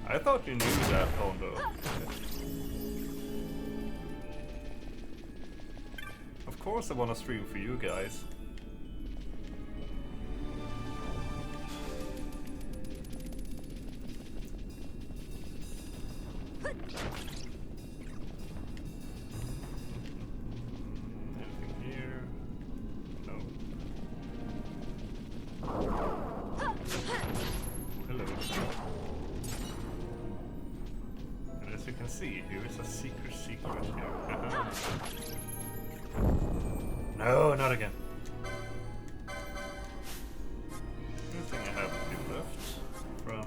I thought you knew that, Hondo. Of course I wanna stream for you guys. Anything here? No. Hello. And as you can see, here is a secret here. No, not again. Anything I have to do left from...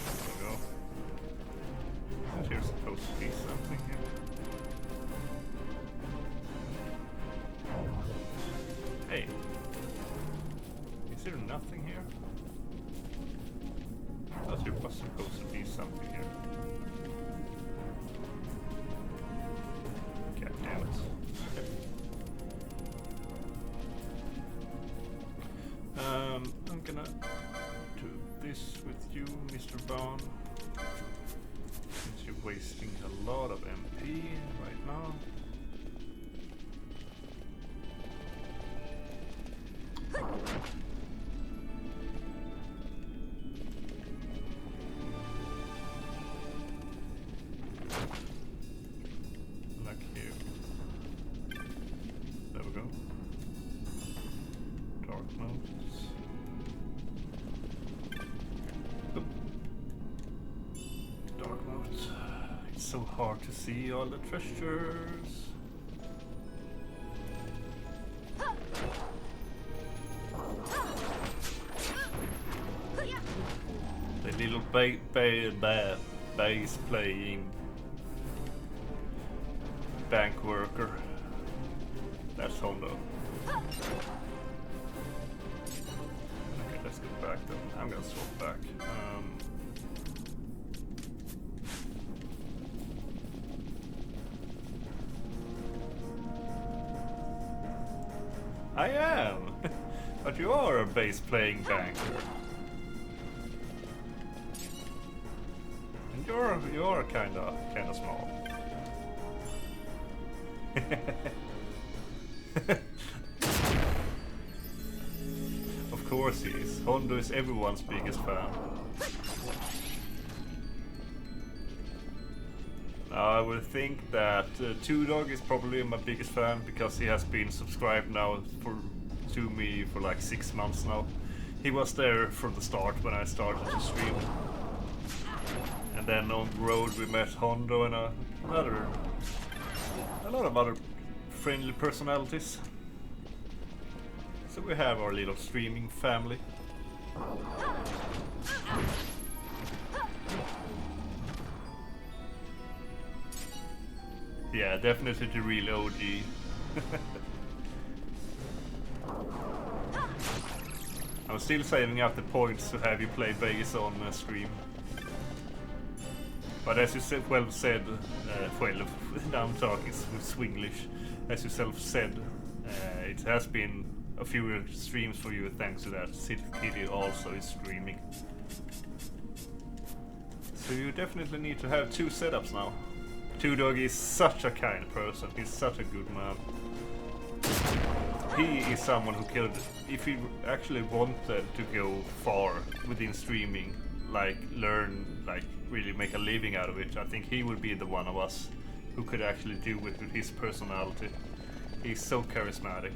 There we go. Isn't there supposed to be something here? Hey. Is there nothing here? I thought there was supposed to be something here. God damn it. I'm gonna do this with you, Mr. Bond. Since you're wasting a lot of MP right now. Like here. There we go. Dark notes. Oop. Dark notes. It's so hard to see all the treasures. The little bass playing bank worker. That's Hondo. Okay, let's get back then. I'm gonna swap back. I am! But you are a bass playing banker. you're kinda small. Of course he is. Hondo is everyone's biggest fan. I would think that Two Dog is probably my biggest fan because he has been subscribed now to me for like 6 months now. He was there from the start when I started to stream. And then on the road we met Hondo and a lot of other friendly personalities. So we have our little streaming family. Yeah, definitely the real OG. I'm still saving up the points to have you play Vegas on stream. But as you said, now I'm talking with Swinglish. As you self said, it has been a few streams for you thanks to that. City Kitty also is streaming. So you definitely need to have 2 setups now. Two Dog is such a kind person, he's such a good man. He is someone who could, if he actually wanted to go far within streaming, like learn, like really make a living out of it, I think he would be the one of us who could actually do it with his personality. He's so charismatic.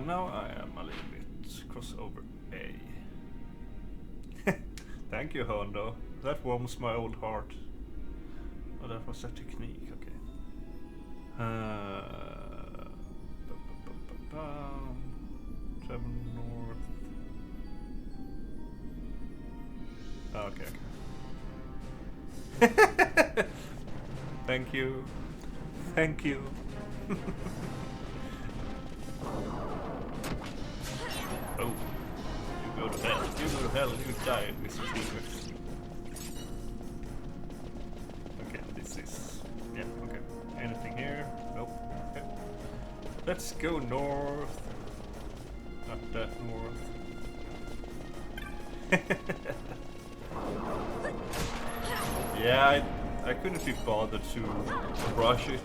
Now I am a little bit crossover A. Thank you, Hondo. That warms my old heart. Oh, that was a technique, okay. Travel north. Oh, okay. Thank you. Thank you. Oh, you go to hell. You go to hell. You die, Mr. T-Rex. Okay, this is... yeah, okay. Anything here? Nope. Okay. Let's go north. Not that north. Yeah, I couldn't be bothered to brush it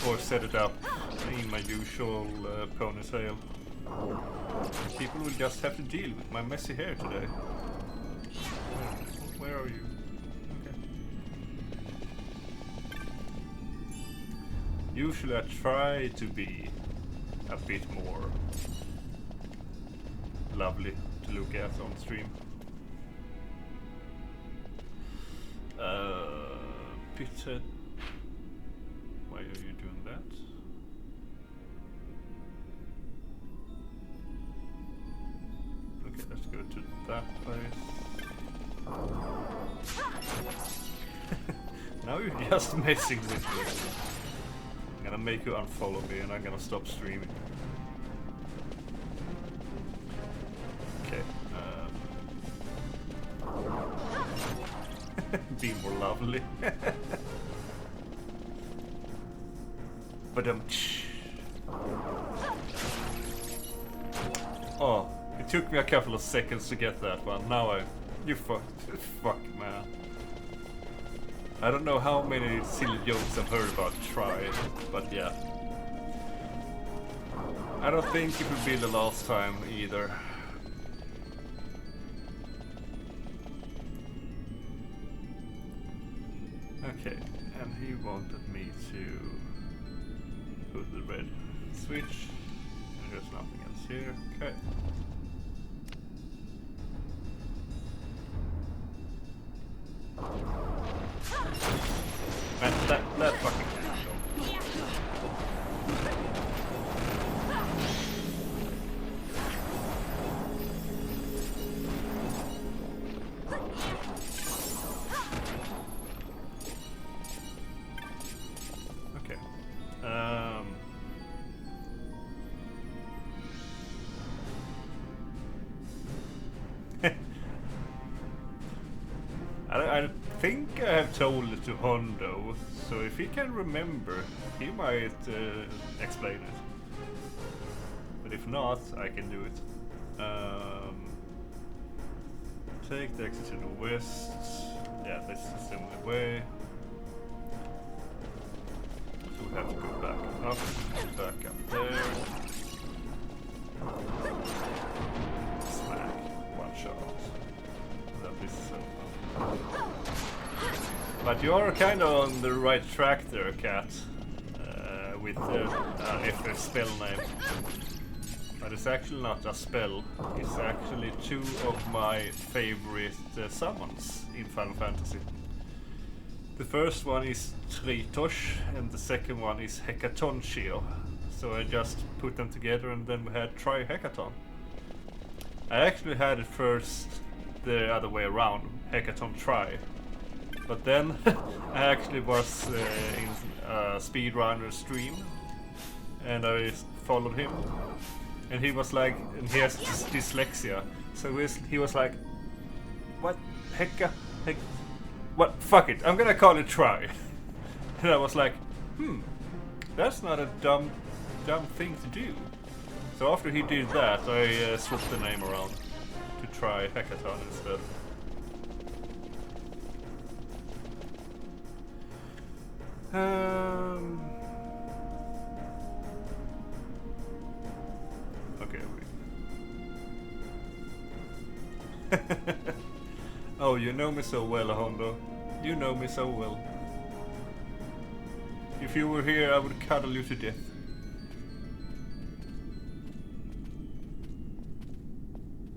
or set it up in my usual ponytail. People will just have to deal with my messy hair today. Where are you? Okay. Usually I try to be a bit more lovely to look at on stream. Pithead. Why are you doing that? Okay, let's go to that place. Now you're just messing with me. I'm gonna make you unfollow me and I'm gonna stop streaming. Okay. Be more lovely. But oh, it took me a couple of seconds to get that one. Now you fuck man. I don't know how many silly jokes I've heard about try, but yeah. I don't think it will be the last time either. Okay, and he wanted me to put the red switch, and there's nothing else here. Okay. Man, that fucking handle. Okay. I think I have told it to Hondo, so if he can remember, he might explain it. But if not, I can do it. Take the exit to the west. Yeah, this is the only way. So we have to go back up there. Smack. One shot. That is but you are kind of on the right track there, Cat. With the FF spell name. But it's actually not a spell. It's actually two of my favorite summons in Final Fantasy. The first one is Tritosh and the second one is Hekatonchio. So I just put them together and then we had Tri Hecaton. I actually had it first the other way around, Hecaton Tri. But then I actually was in a speedrunner stream and I followed him. And he was like, and he has dyslexia, so he was like, what, what, fuck it, I'm gonna call it Try. And I was like, that's not a dumb thing to do. So after he did that, I swapped the name around to Try Hekaton instead. Okay, oh, you know me so well, Hondo. You know me so well. If you were here, I would cuddle you to death.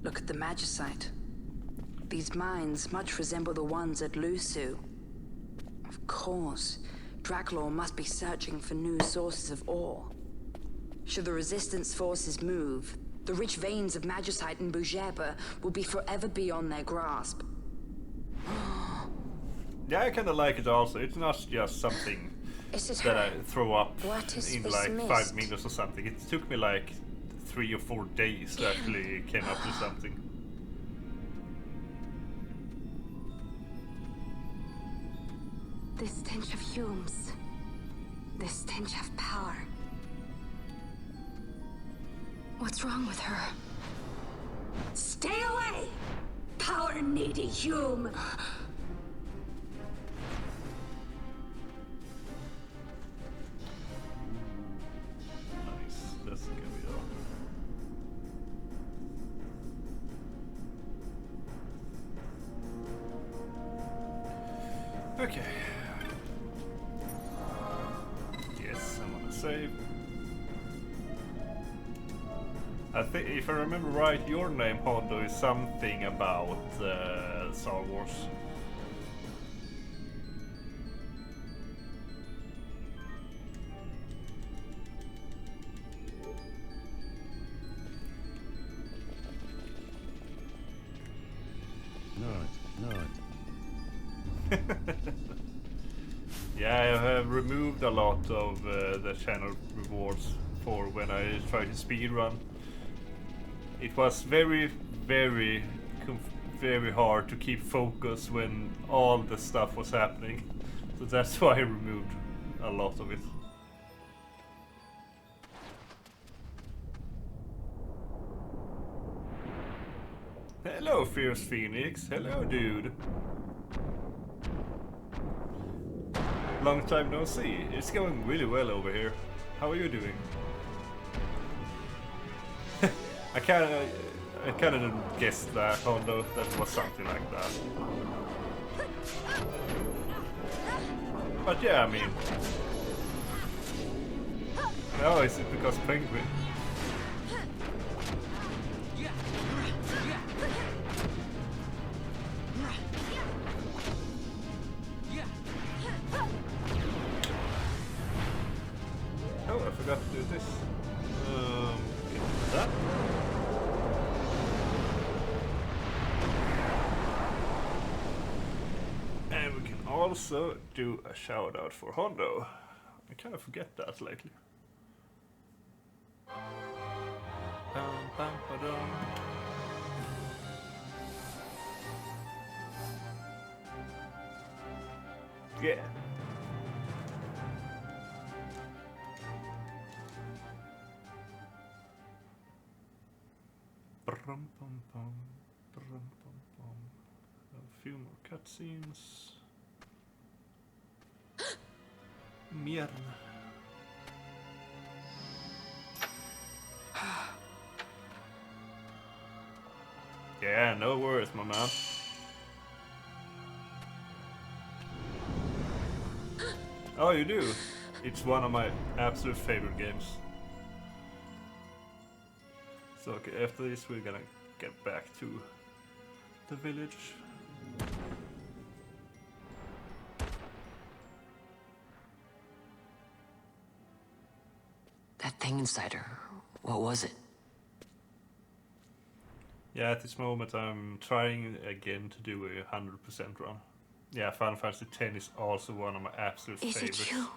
Look at the Magicite. These mines much resemble the ones at Lusu. Of course, Draculaur must be searching for new sources of ore. Should the Resistance forces move, the rich veins of Magicite and Bujeba will be forever beyond their grasp. Yeah, I kinda like it also. It's not just something that I throw up in like 5 minutes or something. It took me like 3 or 4 days to actually came up with something. The stench of fumes. The stench of power. What's wrong with her? Stay away! Power-needy Hume! Nice, that's gonna be all. Okay. Yes, I'm gonna save. I think, if I remember right, your name, Hondo, is something about Star Wars. No. Yeah, I have removed a lot of the channel rewards for when I tried to speedrun. It was very, very hard to keep focus when all the stuff was happening. So that's why I removed a lot of it. Hello, Fierce Phoenix. Hello, dude. Long time no see. It's going really well over here. How are you doing? I kind of didn't guess that, Hondo, that it was something like that. But yeah, I mean... No, is it because Penguin? Oh, I forgot to do this. That. And we can also do a shout out for Hondo. I kind of forget that lately. Yeah. Brum, bum, bum, brum, bum, bum. A few more cutscenes. Mierda. Yeah, no worries, my man. Oh, you do? It's one of my absolute favorite games. So, okay, after this we're gonna get back to the village. That thing inside her, what was it? Yeah, at this moment I'm trying again to do a 100% run. Yeah, Final Fantasy X is also one of my absolute favorites. Is it you?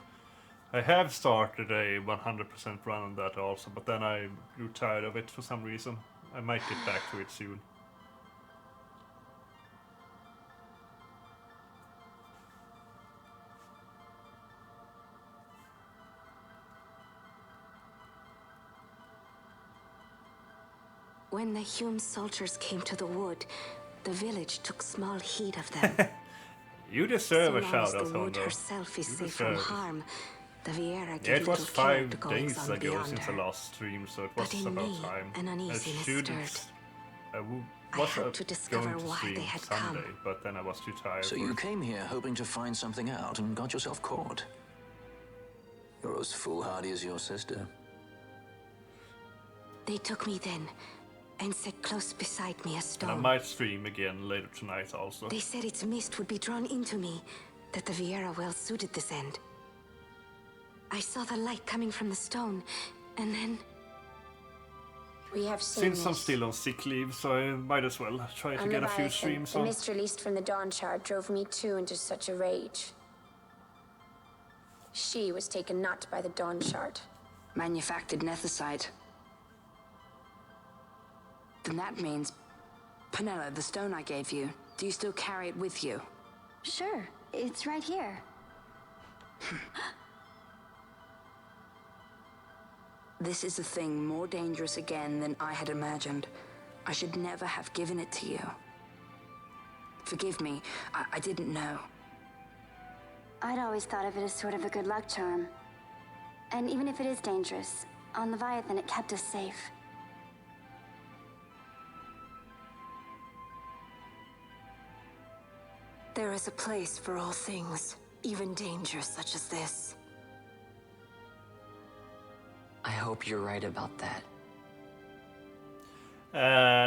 I have started a 100% run on that also, but then I grew tired of it for some reason. I might get back to it soon. When the Hume soldiers came to the wood, the village took small heed of them. You deserve So a long shout as out, the wood Hondo. herself is You safe from deserve it. harm, the Viera Yeah, gave it was little care to 5 goings days on ago beyond since the her. last stream, so it But was in about me, time. an uneasiness stirred. I I was had to discover going to why stream they had Sunday, come. but then I was too tired. So for you it. came here hoping to find something out and got yourself caught. You're as foolhardy as your sister. They took me then and set close beside me a And I stone. might stream again later tonight also. They said its mist would be drawn into me, that the Viera well suited this end. I saw the light coming from the stone, and then... We have seen Since I'm this. still on sick leave, so I might as well try to get a few Leviathan, streams the on. mist released from the Dawn Shard drove me too into such a rage. She was taken not by the Dawn Shard. Manufactured nethicite. Then that means... Penella, the stone I gave you, do you still carry it with you? Sure, it's right here. This is a thing more dangerous again than I had imagined. I should never have given it to you. Forgive me, I didn't know. I'd always thought of it as sort of a good luck charm. And even if it is dangerous, on Leviathan it kept us safe. There is a place for all things, even danger such as this. I hope you're right about that.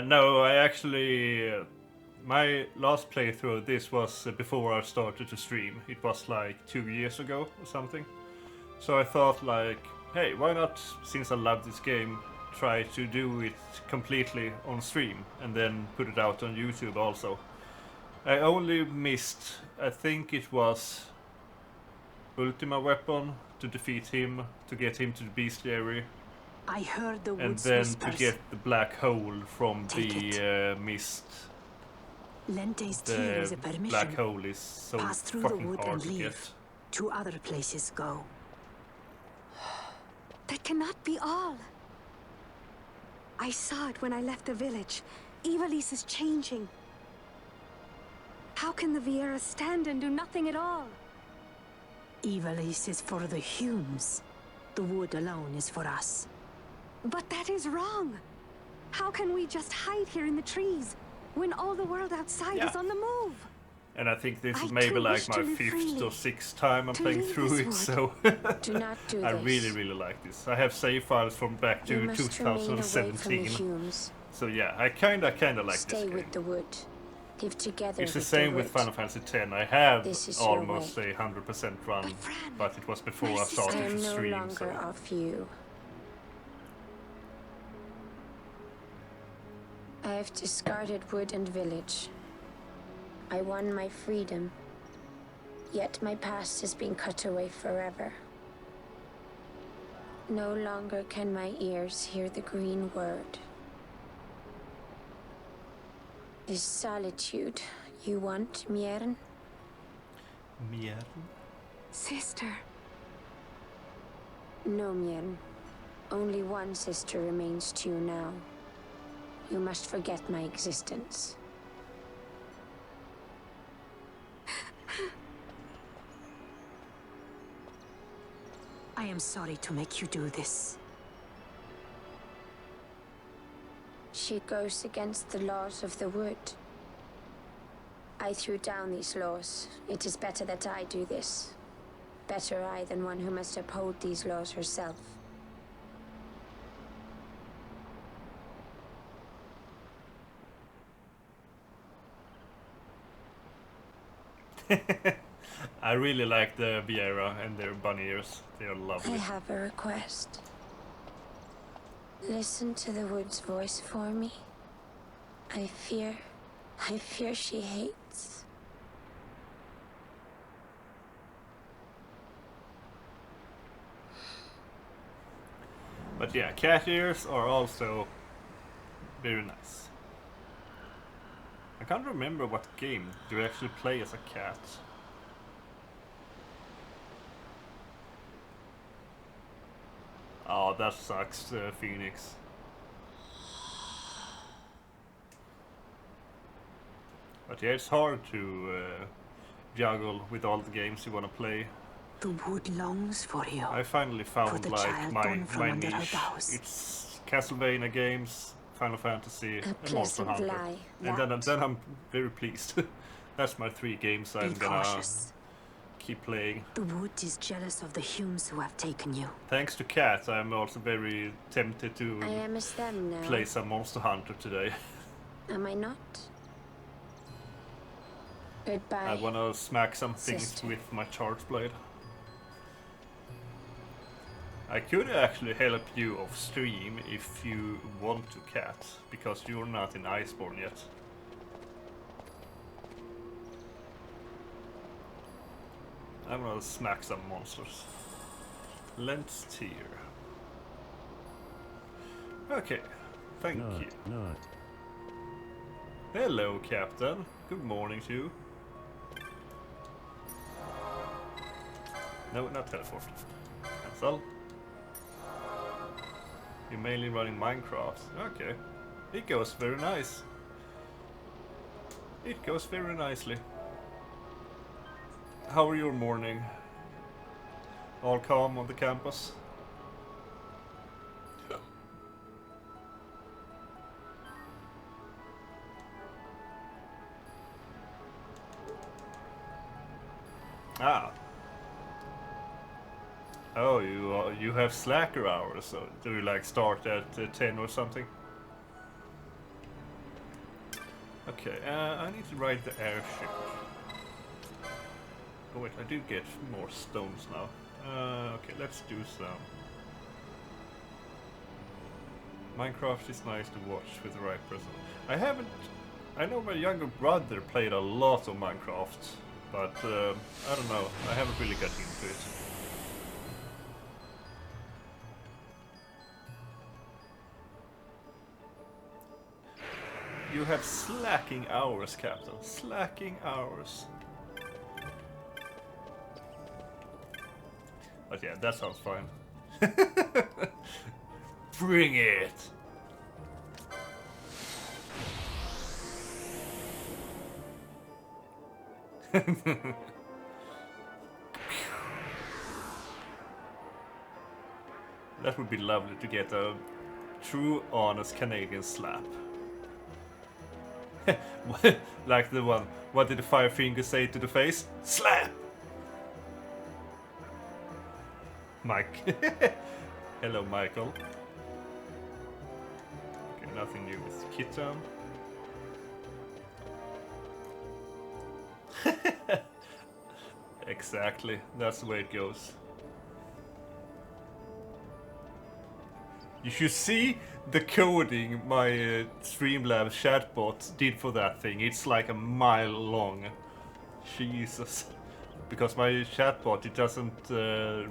No, I actually... my last playthrough of this was before I started to stream. It was like 2 years ago or something. So I thought like, hey, why not, since I love this game, try to do it completely on stream and then put it out on YouTube also. I only missed, I think it was Ultima Weapon to defeat him, to get him to the bestiary. I heard the And woods then whispers. to get the black hole from Take the mist. Lente's tear is The a permission. black hole is so Pass through the fucking wood hard and to leave. get. To other places go. That cannot be all. I saw it when I left the village. Ivalice is changing. How can the Viera stand and do nothing at all? Ivalice is for the Humes. The wood alone is for us. But that is wrong. How can we just hide here in the trees when all the world outside Yeah. is on the move? And I think this is I maybe too like wish my to live 5th freely, or 6th time I'm to playing leave through this it, wood. so Do not do I this. really like this. I have save files from back You to must remain away from the 2017. Humes. So yeah, I kinda like Stay this game. with the wood. Live together It's the with same the with wood. Final Fantasy X. I have This is your almost way. a 100% run, but it was before I I started am to no stream, longer so... of you. I have discarded wood and village. I won my freedom. Yet my past has been cut away forever. No longer can my ears hear the green word. Is solitude you want, Miern? Mien? Sister. No, Mien. Only one sister remains to you now. You must forget my existence. I am sorry to make you do this. She goes against the laws of the wood. I threw down these laws. It is better that I do this. Better I than one who must uphold these laws herself. I really like the Viera and their bunny ears. They are lovely. I have a request. Listen to the wood's voice for me. I fear she hates. But yeah, cat ears are also very nice. I can't remember what game do you actually play as a cat. Oh, that sucks, Phoenix. But yeah, it's hard to juggle with all the games you want to play. The wood longs for you. I finally for found the like child my born from under her niche. boughs. It's Castlevania games, Final Fantasy, A and Monster pleasant Hunter. lie, And then I'm very pleased. That's my 3 games I'm Be gonna cautious. keep playing. The wood is jealous of the Humes who have taken you. Thanks to Cat, I'm also very tempted to I am as them now. play some Monster Hunter today. Am I not? Goodbye. I wanna smack some things Sister. with my charge blade. I could actually help you off stream if you want to, Cat, because you're not in Iceborne yet. I'm gonna smack some monsters. Lens tier. Okay, thank you. No. Hello, Captain. Good morning to you. No, not teleport. Cancel. You're mainly running Minecraft. Okay. It goes very nice. It goes very nicely. How are your morning? All calm on the campus? Ah. Oh, you have slacker hours, so do you like start at 10 or something? Okay, I need to ride the airship. Oh wait, I do get more stones now. Okay, let's do some. Minecraft is nice to watch with the right person. I know my younger brother played a lot of Minecraft, but I don't know, I haven't really got into it. You have slacking hours, Captain. Slacking hours. But yeah, that sounds fine. Bring it! That would be lovely to get a true, honest Canadian slap. Like the one, what did the Firefinger say to the face? Slap! Mike. Hello, Michael. Okay, nothing new with Kitten. Exactly, that's the way it goes. You should see the coding my Streamlabs chatbot did for that thing. It's like a mile long. Jesus. Because my chatbot, it doesn't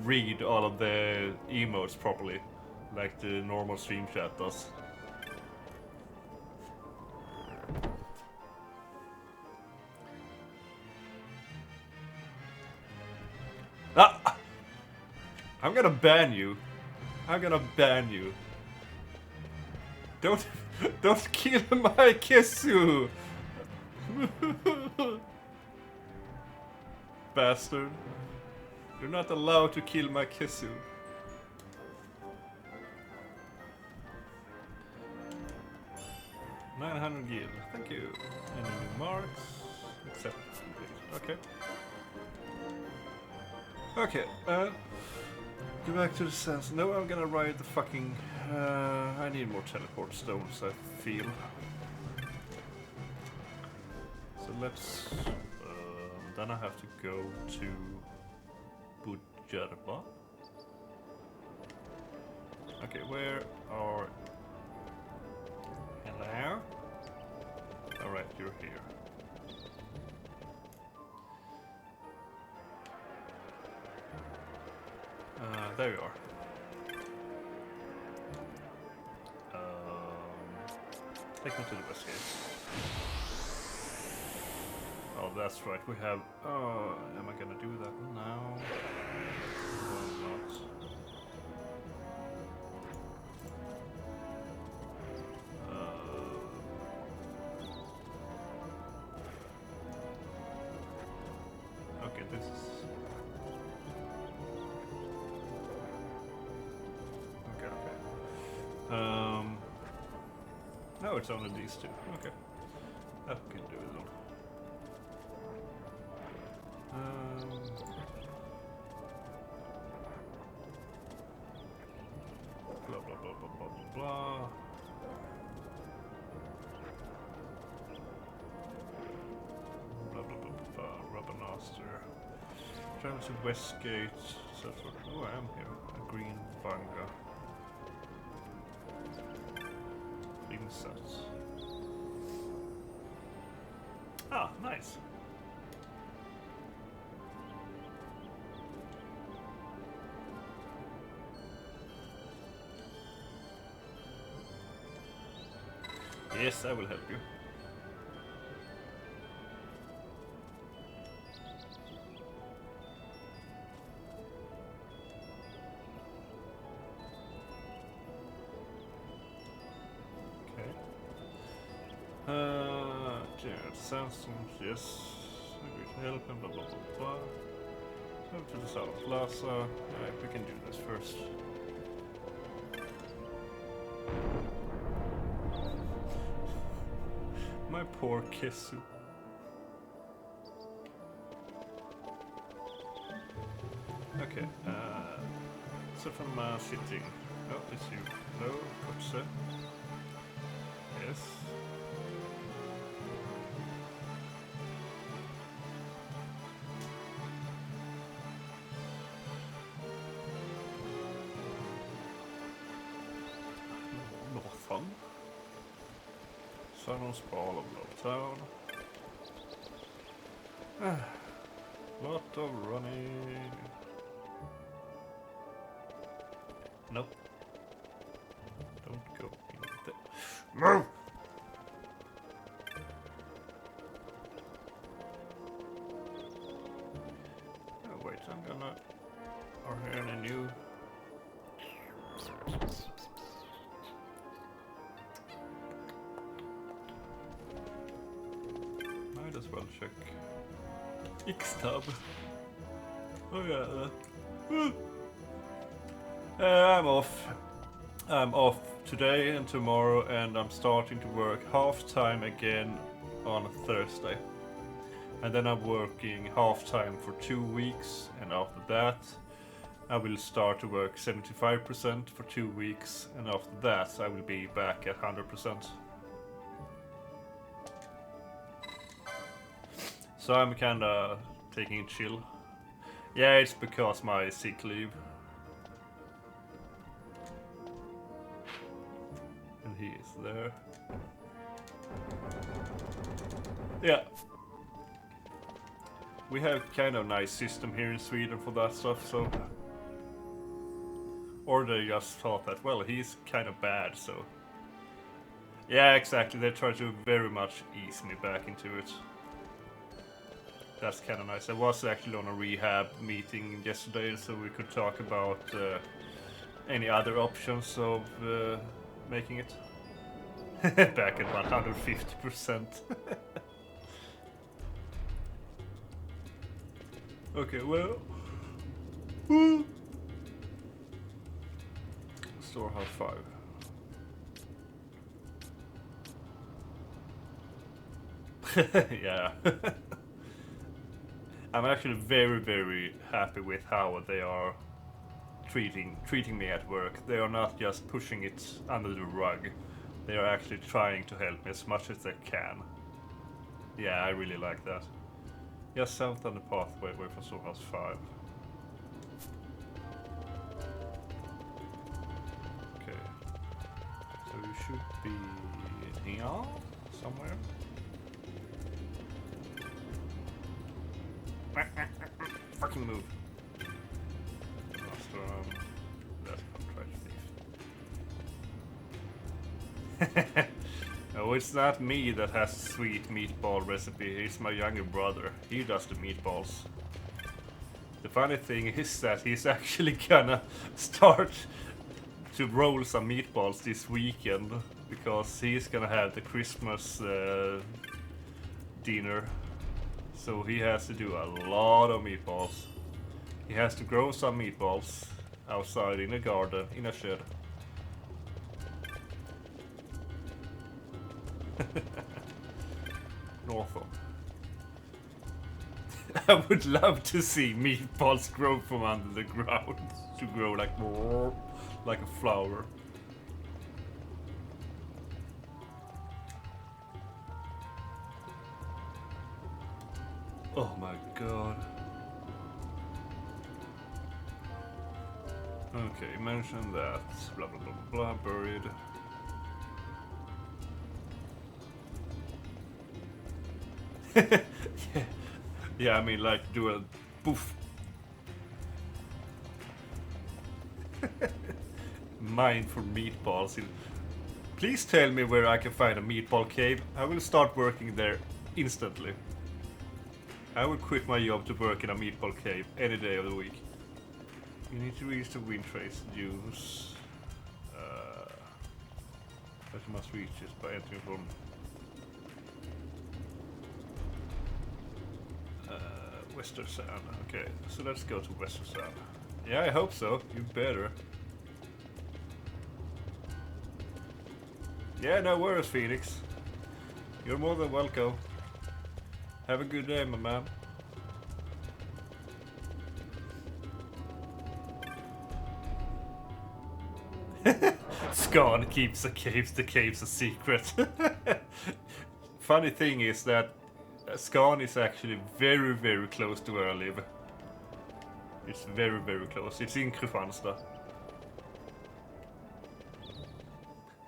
read all of the emotes properly, like the normal stream chat does. Ah! I'm gonna ban you. I'm gonna ban you. Don't kill my Kisu! Bastard. You're not allowed to kill my Kisu. $900 gil. Thank you. Any new marks? Accept. Okay. Okay, go back to the sense. No, I'm gonna ride the fucking... I need more teleport stones, I feel. So let's... then I have to go to... Bujarba. Okay, where are... Hello? Alright, you're here. There you are. Take me to the west gate. Oh, that's right. We have. Am I gonna do that now? No, not. Okay, this is. No, it's only these two. Okay. That we can do it then. Blah blah blah blah blah blah blah. Blah blah blah blah. Rubber Master. Travel to Westgate. So for oh, I am here. A green Vanga. Insets. Ah, nice. Yes, I will help you. Jared Sandstorms, yes. Agree to help him, blah blah blah blah. Go to the South Plaza. Alright, we can do this first. My poor Kisu. Okay, so from sitting. Oh, it's you. No, Kotze. Yes. Northern. Southern Spall of Low Town. Lot of running. Nope. Don't go in there. Move! Oh wait, I'm gonna... Are here any new... Might as well check... X-Tab. Oh yeah, I'm off. I'm off today and tomorrow, and I'm starting to work half-time again on Thursday. And then I'm working half-time for 2 weeks, and after that I will start to work 75% for 2 weeks, and after that I will be back at 100%. So I'm kinda taking it chill. Yeah, it's because my sick leave. And he is there. Yeah. We have kind of nice system here in Sweden for that stuff, so... Or they just thought that, well, he's kind of bad, so... Yeah, exactly, they try to very much ease me back into it. That's kind of nice. I was actually on a rehab meeting yesterday, so we could talk about any other options of making it. Back at 150%. Okay, well. Storehouse 5. Yeah. I'm actually very, very happy with how they are treating me at work. They are not just pushing it under the rug. They are actually trying to help me as much as they can. Yeah, I really like that. Just south on the pathway away from Storehouse 5. Okay. So you should be here somewhere. Fucking move. That's not No, it's not me that has a sweet meatball recipe. It's my younger brother. He does the meatballs. The funny thing is that he's actually gonna start to roll some meatballs this weekend because he's gonna have the Christmas dinner. So he has to do a lot of meatballs. He has to grow some meatballs outside in a garden, in a shed. Norfolk. I would love to see meatballs grow from under the ground to grow like a flower. Oh my god. Okay, mention that. Blah blah blah blah, buried. Yeah, I mean, like, do a poof. Mine for meatballs. Please tell me where I can find a meatball cave. I will start working there instantly. I will quit my job to work in a meatball cave any day of the week. You need to reach the wind trace use. But you must reach this by entering from Western Sand. Okay, so let's go to Western Sand. Yeah, I hope so. You better. Yeah, no worries, Phoenix. You're more than welcome. Have a good day, my man. Scan keeps the caves a secret. Funny thing is that Scan is actually very, very close to where I live. It's very, very close. It's in Kristianstad.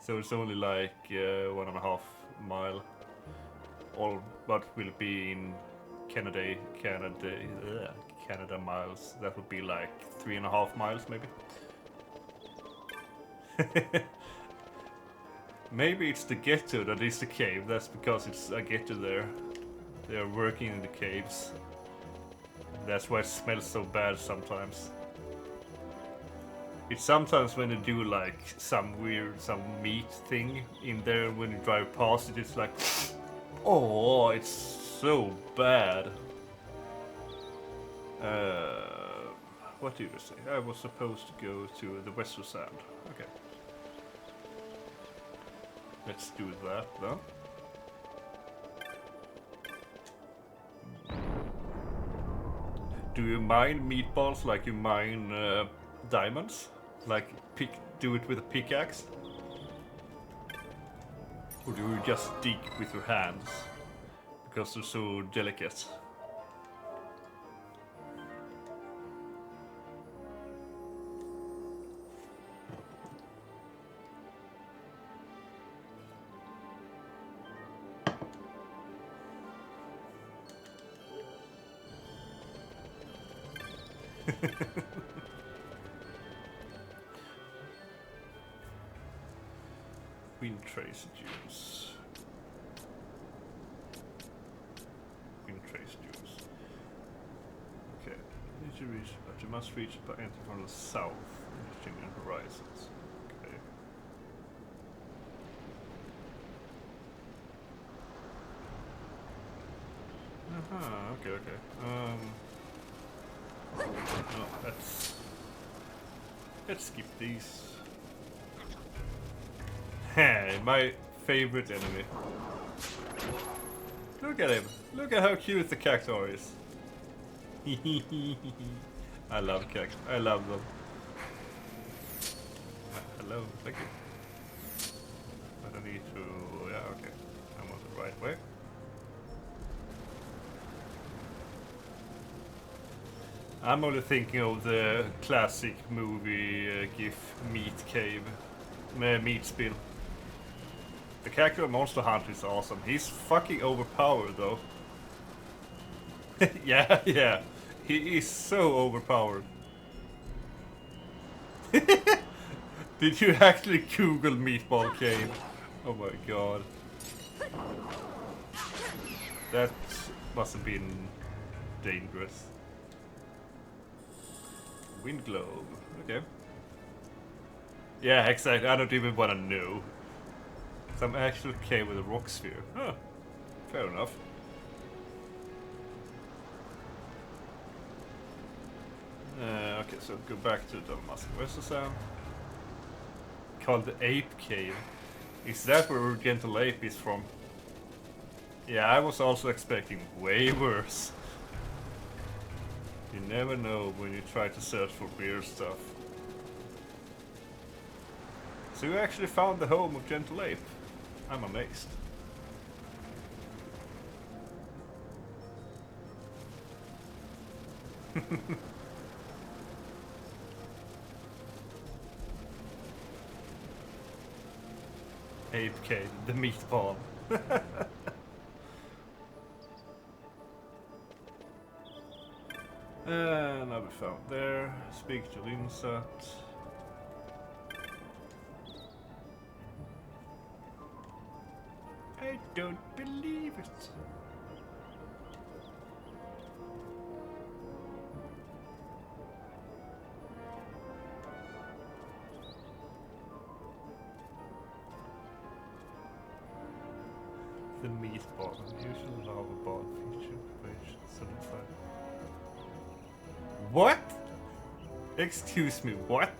So it's only like 1.5 mile. All what will be in Canada miles. That would be like 3.5 miles, maybe. Maybe it's the ghetto that is the cave. That's because it's a ghetto there. They are working in the caves. That's why it smells so bad sometimes. It's sometimes when they do like some meat thing in there, when you drive past it, it's like, oh, it's so bad. What did you say? I was supposed to go to the Western Sand. Okay. Let's do that then. Do you mine meatballs like you mine diamonds? Like do it with a pickaxe? Or do you just dig with your hands? Because they're so delicate. Wind trace juice. Wind trace juice. you reach, but you must reach it by entering from the south, reaching the horizons. Okay. Okay, okay. No, let's skip these. Hey, my favorite enemy. Look at him. Look at how cute the cactuar is. I love cactus. I love them. Hello, thank you. I don't need to. Yeah, okay. I'm on the right way. I'm only thinking of the classic movie GIF Meat Cave, Meat Spill. The character of Monster Hunter is awesome. He's fucking overpowered though. Yeah, yeah. He is so overpowered. Did you actually Google Meatball Cave? Oh my god. That must have been dangerous. Wind globe. Okay. Yeah, exactly. I don't even want to know. Some actual cave with a rock sphere. Huh. Fair enough. Okay, so go back to the Musk-Westersand. Called the Ape Cave. Is that where Gentle Ape is from? Yeah, I was also expecting way worse. You never know when you try to search for weird stuff. So you actually found the home of Gentle Ape. I'm amazed. Ape Cave, the meatball. Now we found there. Speak to Linsat. I don't believe it. The meatball, unusual lava ball feature page 75. What? Excuse me, what?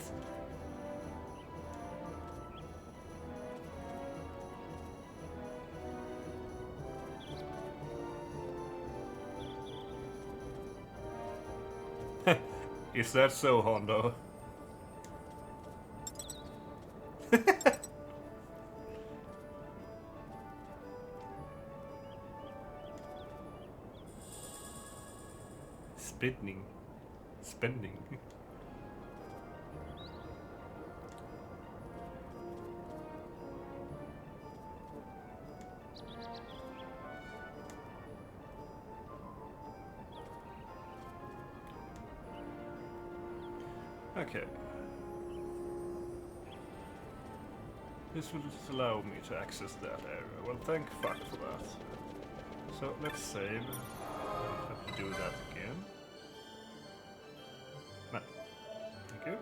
Is that so, Hondo? Spending. Okay. This will just allow me to access that area. Well, thank fuck for that. So let's save. Have to do that again. No. Thank you.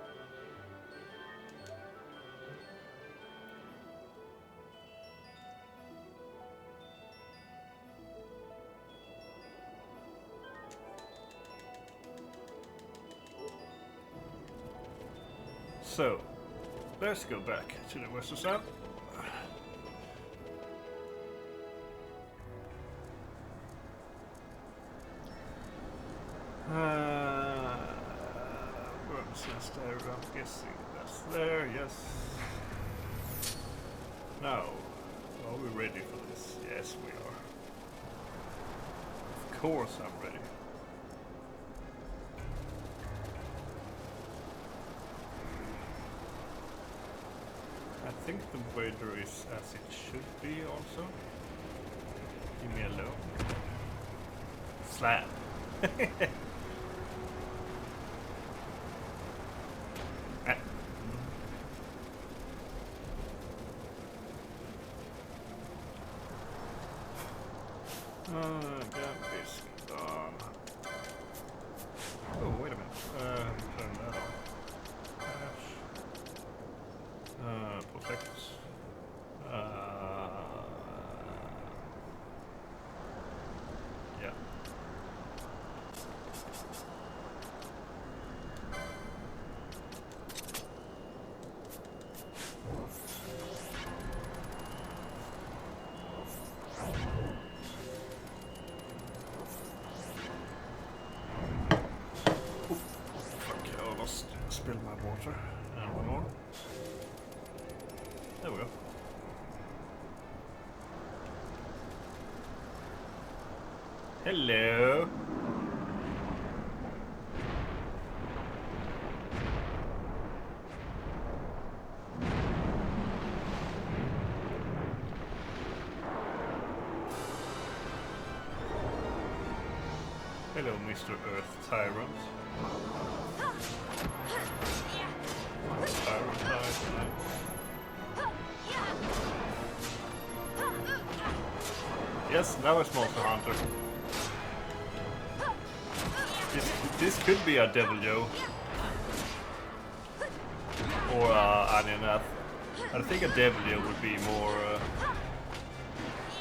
So, let's go back to the Westersand. Since there, I'm guessing that's there, yes. Now, are we ready for this? Yes, we are. Of course I'm ready. I think the weather is as it should be also. Leave me alone. Slam. Damn this gone. Oh, wait a minute. almost spilled my water. And one more. There we go. Hello. Hello, Mr. Earth Tyrant. Tyrant Tyrant. Yes, now it's Monster Hunter. This could be a Devil Joe. Or Aninath. I think a Devil Joe would be more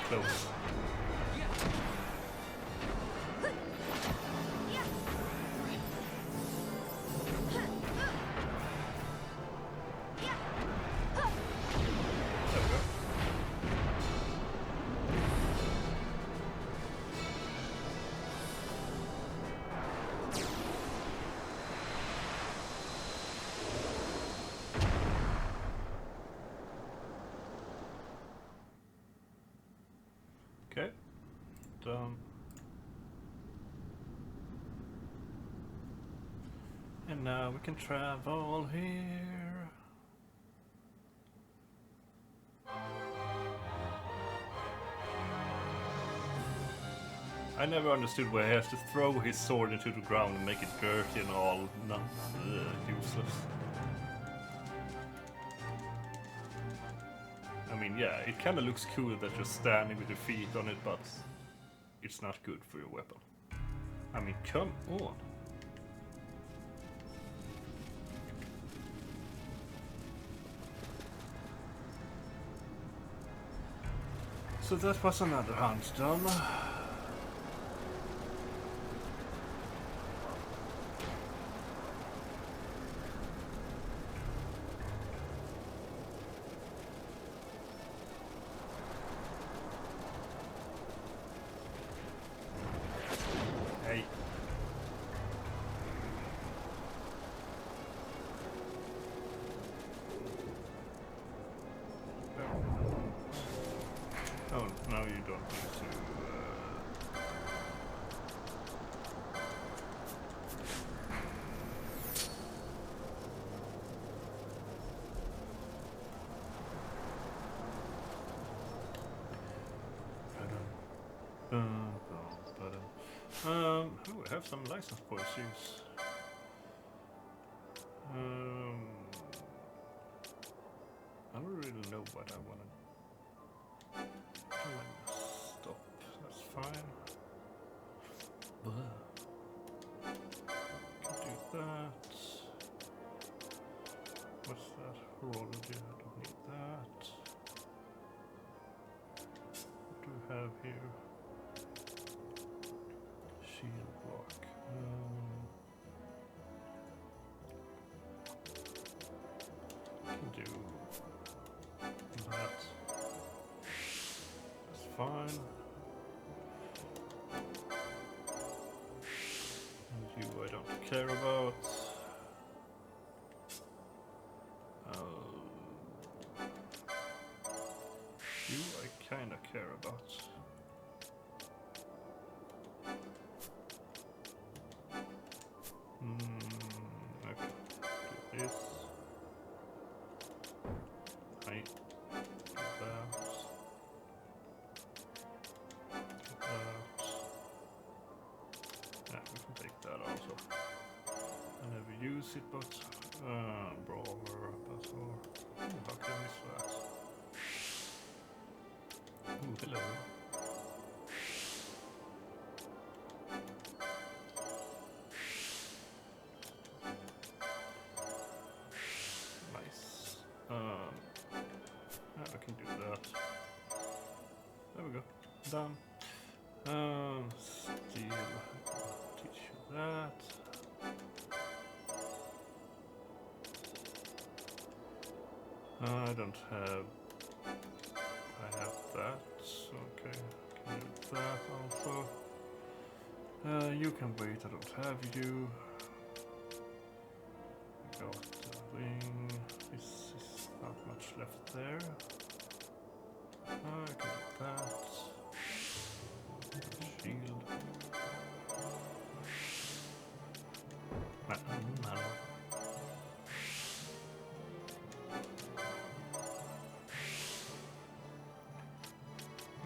close. Okay, done. And now we can travel here. I never understood why he has to throw his sword into the ground and make it dirty and all useless. I mean, yeah, it kind of looks cool that you're standing with your feet on it, but it's not good for your weapon. I mean, come on. So that was another hunt done. Hey. Oh, no, you don't need to. Oh, I have some license policies. I don't really know what I want to stop. That's fine. Can do that. What's that? Horology. I don't need that. What do we have here? Shield block. Can do that. That's fine. And you I don't care about. You I kinda care about. Okay. Do this. I do that. Yeah, we can take that also. I never use it, but brawler, battle. How can I miss that? Hello. Nice. Yeah, I can do that. There we go. Done. Steel. Teach you that. I don't have. I have that. Okay, I can do that also. You can wait. I don't have you.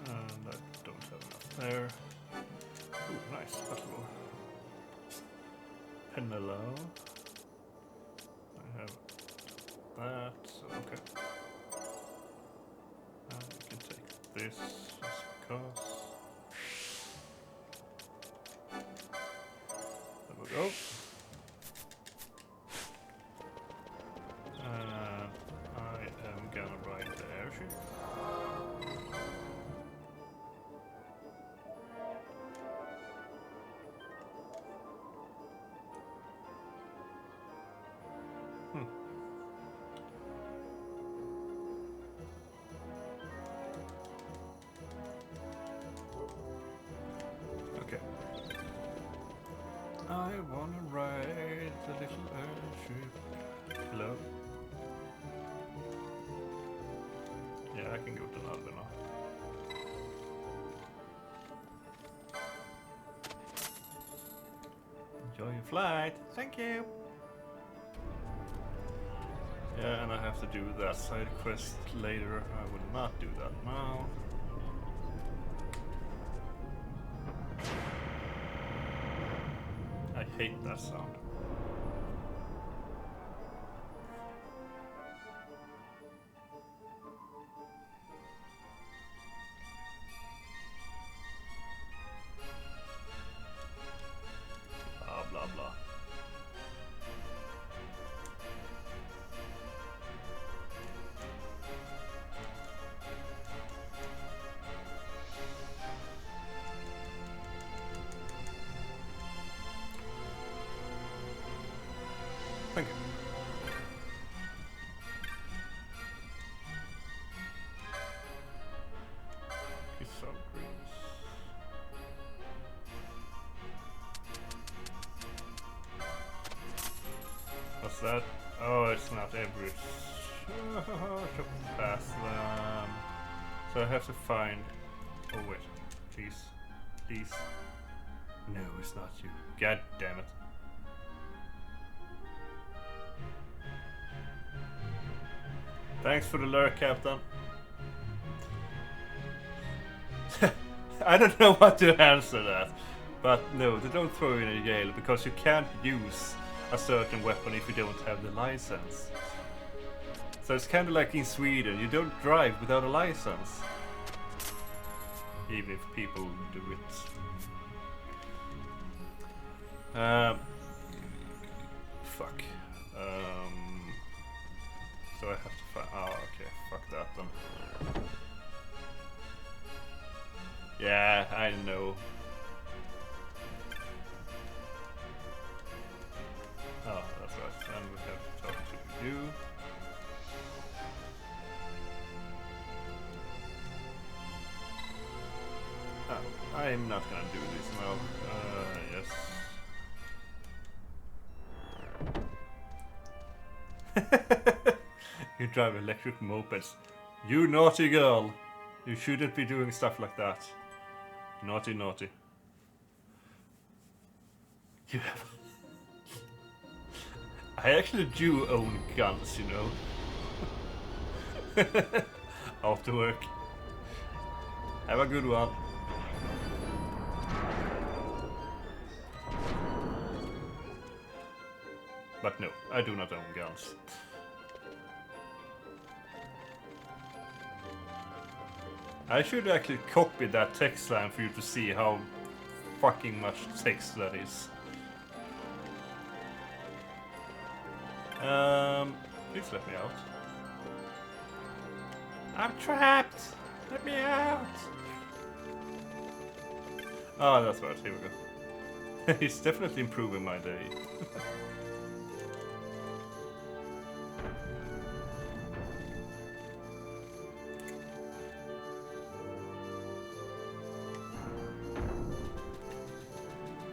And I don't have enough there. Ooh, nice, battle. Penelo. I have that, so okay. I can take this just because. There we go. I am gonna ride the airship. Okay. I wanna ride the little airship. Hello? Yeah, I can go to Nalve now. Enjoy your flight. Thank you. Yeah, and I have to do that side quest later. I will not do that now. I hate that sound. Blah blah blah. Thank you. He's so grease. What's that? Oh, it's not every. Shop past them. So I have to find. Oh wait, please, please. No, it's not you. God damn it. Thanks for the lurk, Captain. I don't know what to answer that. But no, they don't throw you in jail because you can't use a certain weapon if you don't have the license. So it's kind of like in Sweden, you don't drive without a license. Even if people do it. Fuck. So I have to find. Oh, okay. Fuck that then. Yeah, I know. Oh, that's right. And we have to talk to you. Oh, I'm not gonna do this now. Yes. You drive electric mopeds. You naughty girl! You shouldn't be doing stuff like that. Naughty, naughty. You have... I actually do own guns, you know. After work. Have a good one. But no, I do not own guns. I should actually copy that text line for you to see how fucking much text that is. Please let me out. I'm trapped! Let me out! Oh, that's right, here we go. It's definitely improving my day.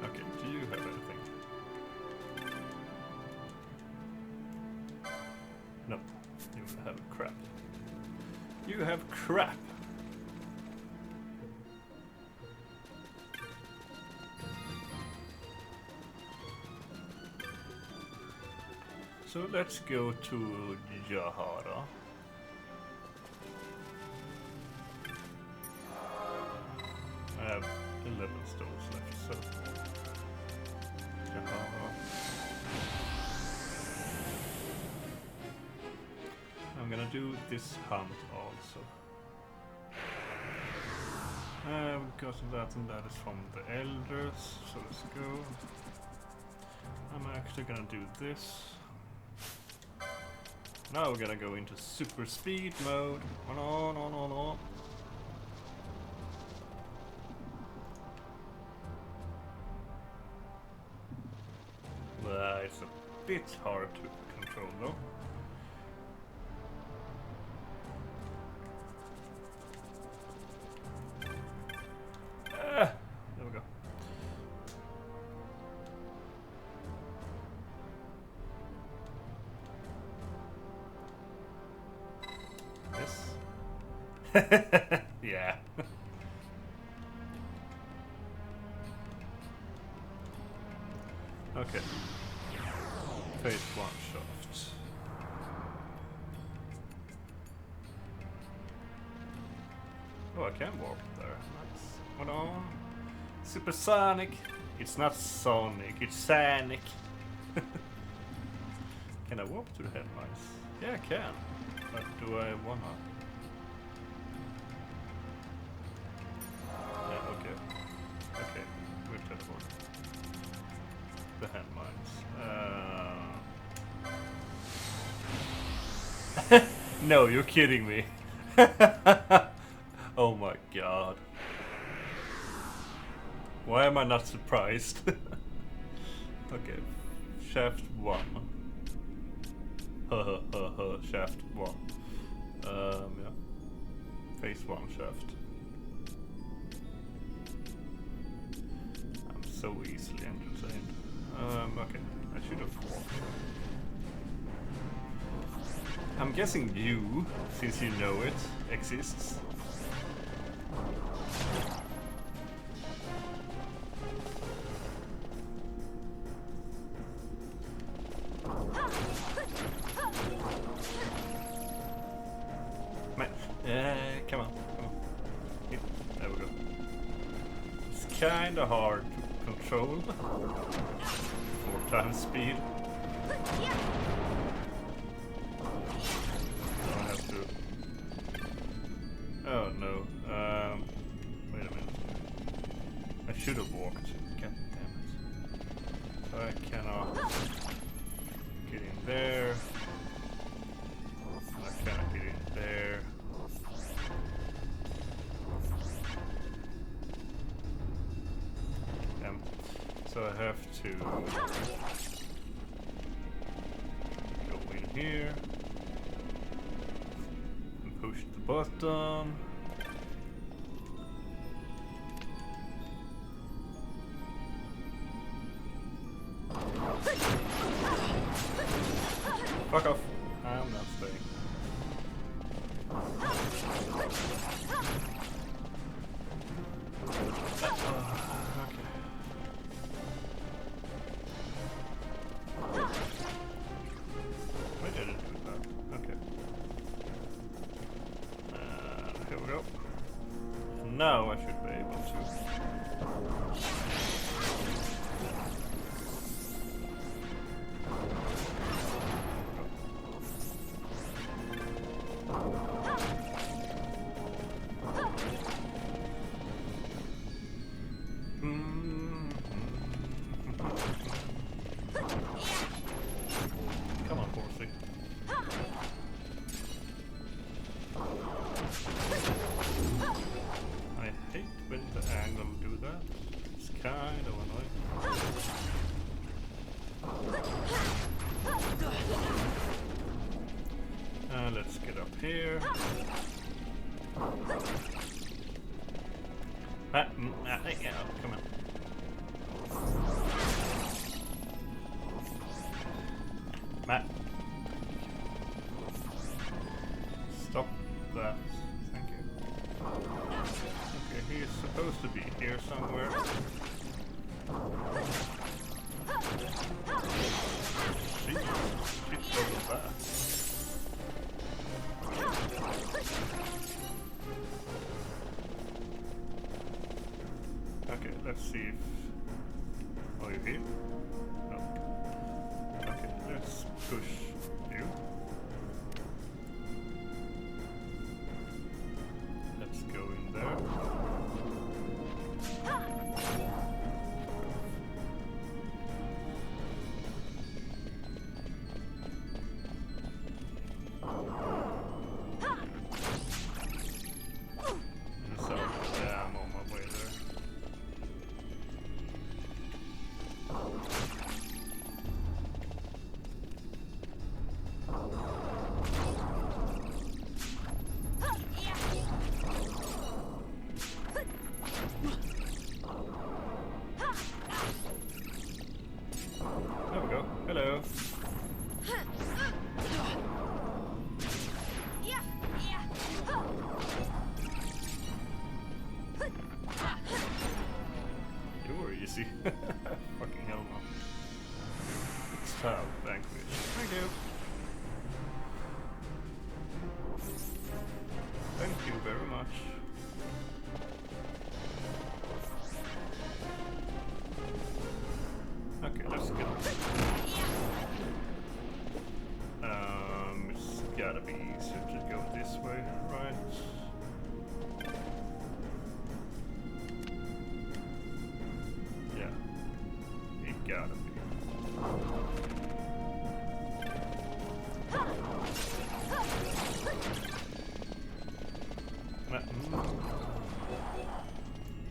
Okay, do you have anything? No, you have crap. You have crap. So let's go to Jahara. I have 11 stones left, so Jahara. I'm gonna do this hunt also. We've gotten that, and that is from the elders, so let's go. I'm actually gonna do this. Now we're gonna go into super speed mode. Oh, no. It's a bit hard to control though. There we go. Yes. Yeah. Okay. Phase 1 shaft. Oh, I can warp there. Nice. Hold on. Supersonic. It's not Sonic, it's Sonic. Can I warp to the headlines? Yeah, I can. But do I wanna? Yeah, okay. Okay, we'll teleport. The headlines. No, you're kidding me. Oh my god. Why am I not surprised? Okay, shaft 1. Shaft 1. Yeah. Phase 1 shaft. I'm so easily entertained. Okay, I should have walked. I'm guessing you, since you know it, exists. Come on. Yeah, there we go. It's kinda hard to control. 4 times speed. I have to. Oh no. Wait a minute. I should have walked. God damn it. So I cannot get in there. I cannot get in there. So I have to go in here and push the button. Fuck off. I'm not staying. Now I should be able to. Come on, horsey. I hate when the angle do that. It's kind of annoying. Let's get up here. Yeah, come on. Matt. Stop that. Thank you. Okay, he is supposed to be here somewhere. Jesus, shit. push you. Let's go in there. So, yeah, I'm on my way there. There we go. Hello. You were easy. Fucking hell no. It's child language. Thank you. Thank you very much. Okay, let's go. It's gotta be easier to go this way, right? Yeah, it gotta be.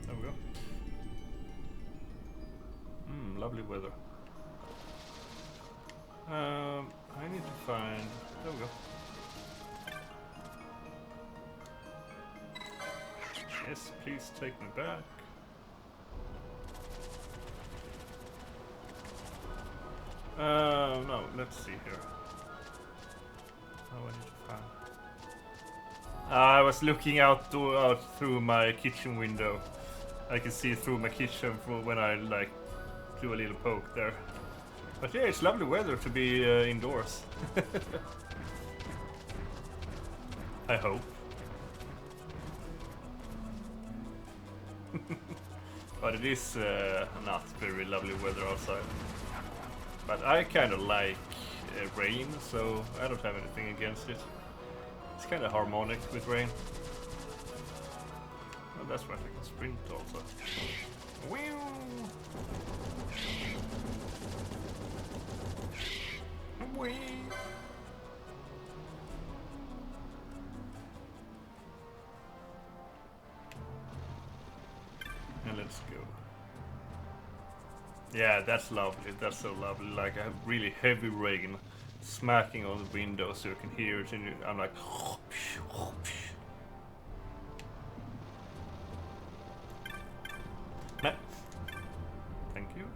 There we go. Lovely weather. I need to find. There we go. Yes, please take me back. No, let's see here. Oh, I need to find. I was looking out through my kitchen window. I can see through my kitchen from when I like do a little poke there. But yeah, it's lovely weather to be indoors. I hope. But it is not very lovely weather outside. But I kind of like rain, so I don't have anything against it. It's kind of harmonic with rain. Well, that's right, I can sprint also. And let's go. Yeah, that's lovely. That's so lovely. Like a really heavy rain smacking on the window so you can hear it, and I'm like. Thank you.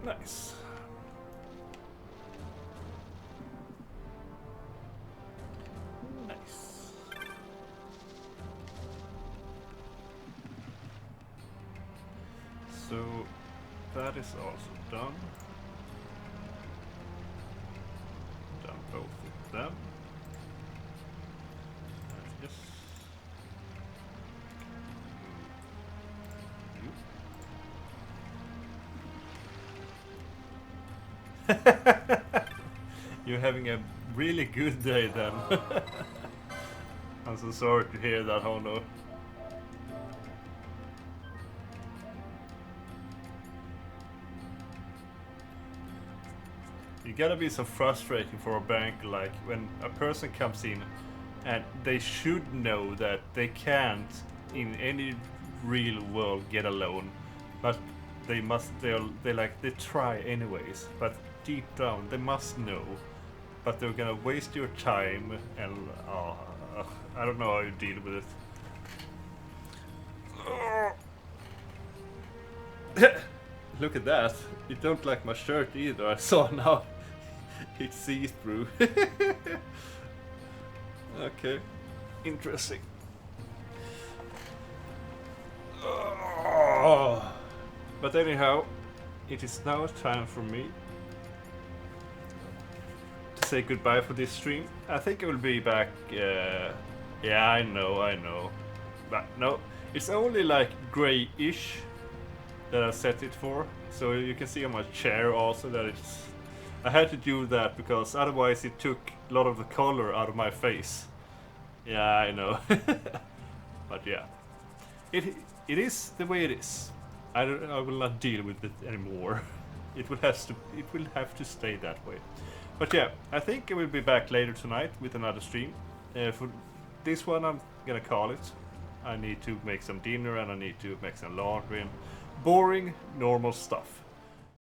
Nice. Nice. So that is also done. Done both of them. Yes. You're having a really good day then. I'm so sorry to hear that, Hono. You gotta be so frustrating for a bank, like when a person comes in and they should know that they can't in any real world get a loan, but they try anyways, but deep down they must know, but they're gonna waste your time, and I don't know how you deal with it. Look at that, you don't like my shirt either, I saw now. It's see-through. Okay, interesting. But anyhow, it is now time for me to say goodbye for this stream. I think I will be back. Yeah, I know. But no, it's only like grayish that I set it for. So you can see on my chair also that it's. I had to do that because otherwise it took a lot of the color out of my face. Yeah, I know. But yeah, it is the way it is. I will not deal with it anymore. It will have to stay that way. But yeah, I think I will be back later tonight with another stream. For this one, I'm gonna call it. I need to make some dinner and I need to make some laundry and boring, normal stuff.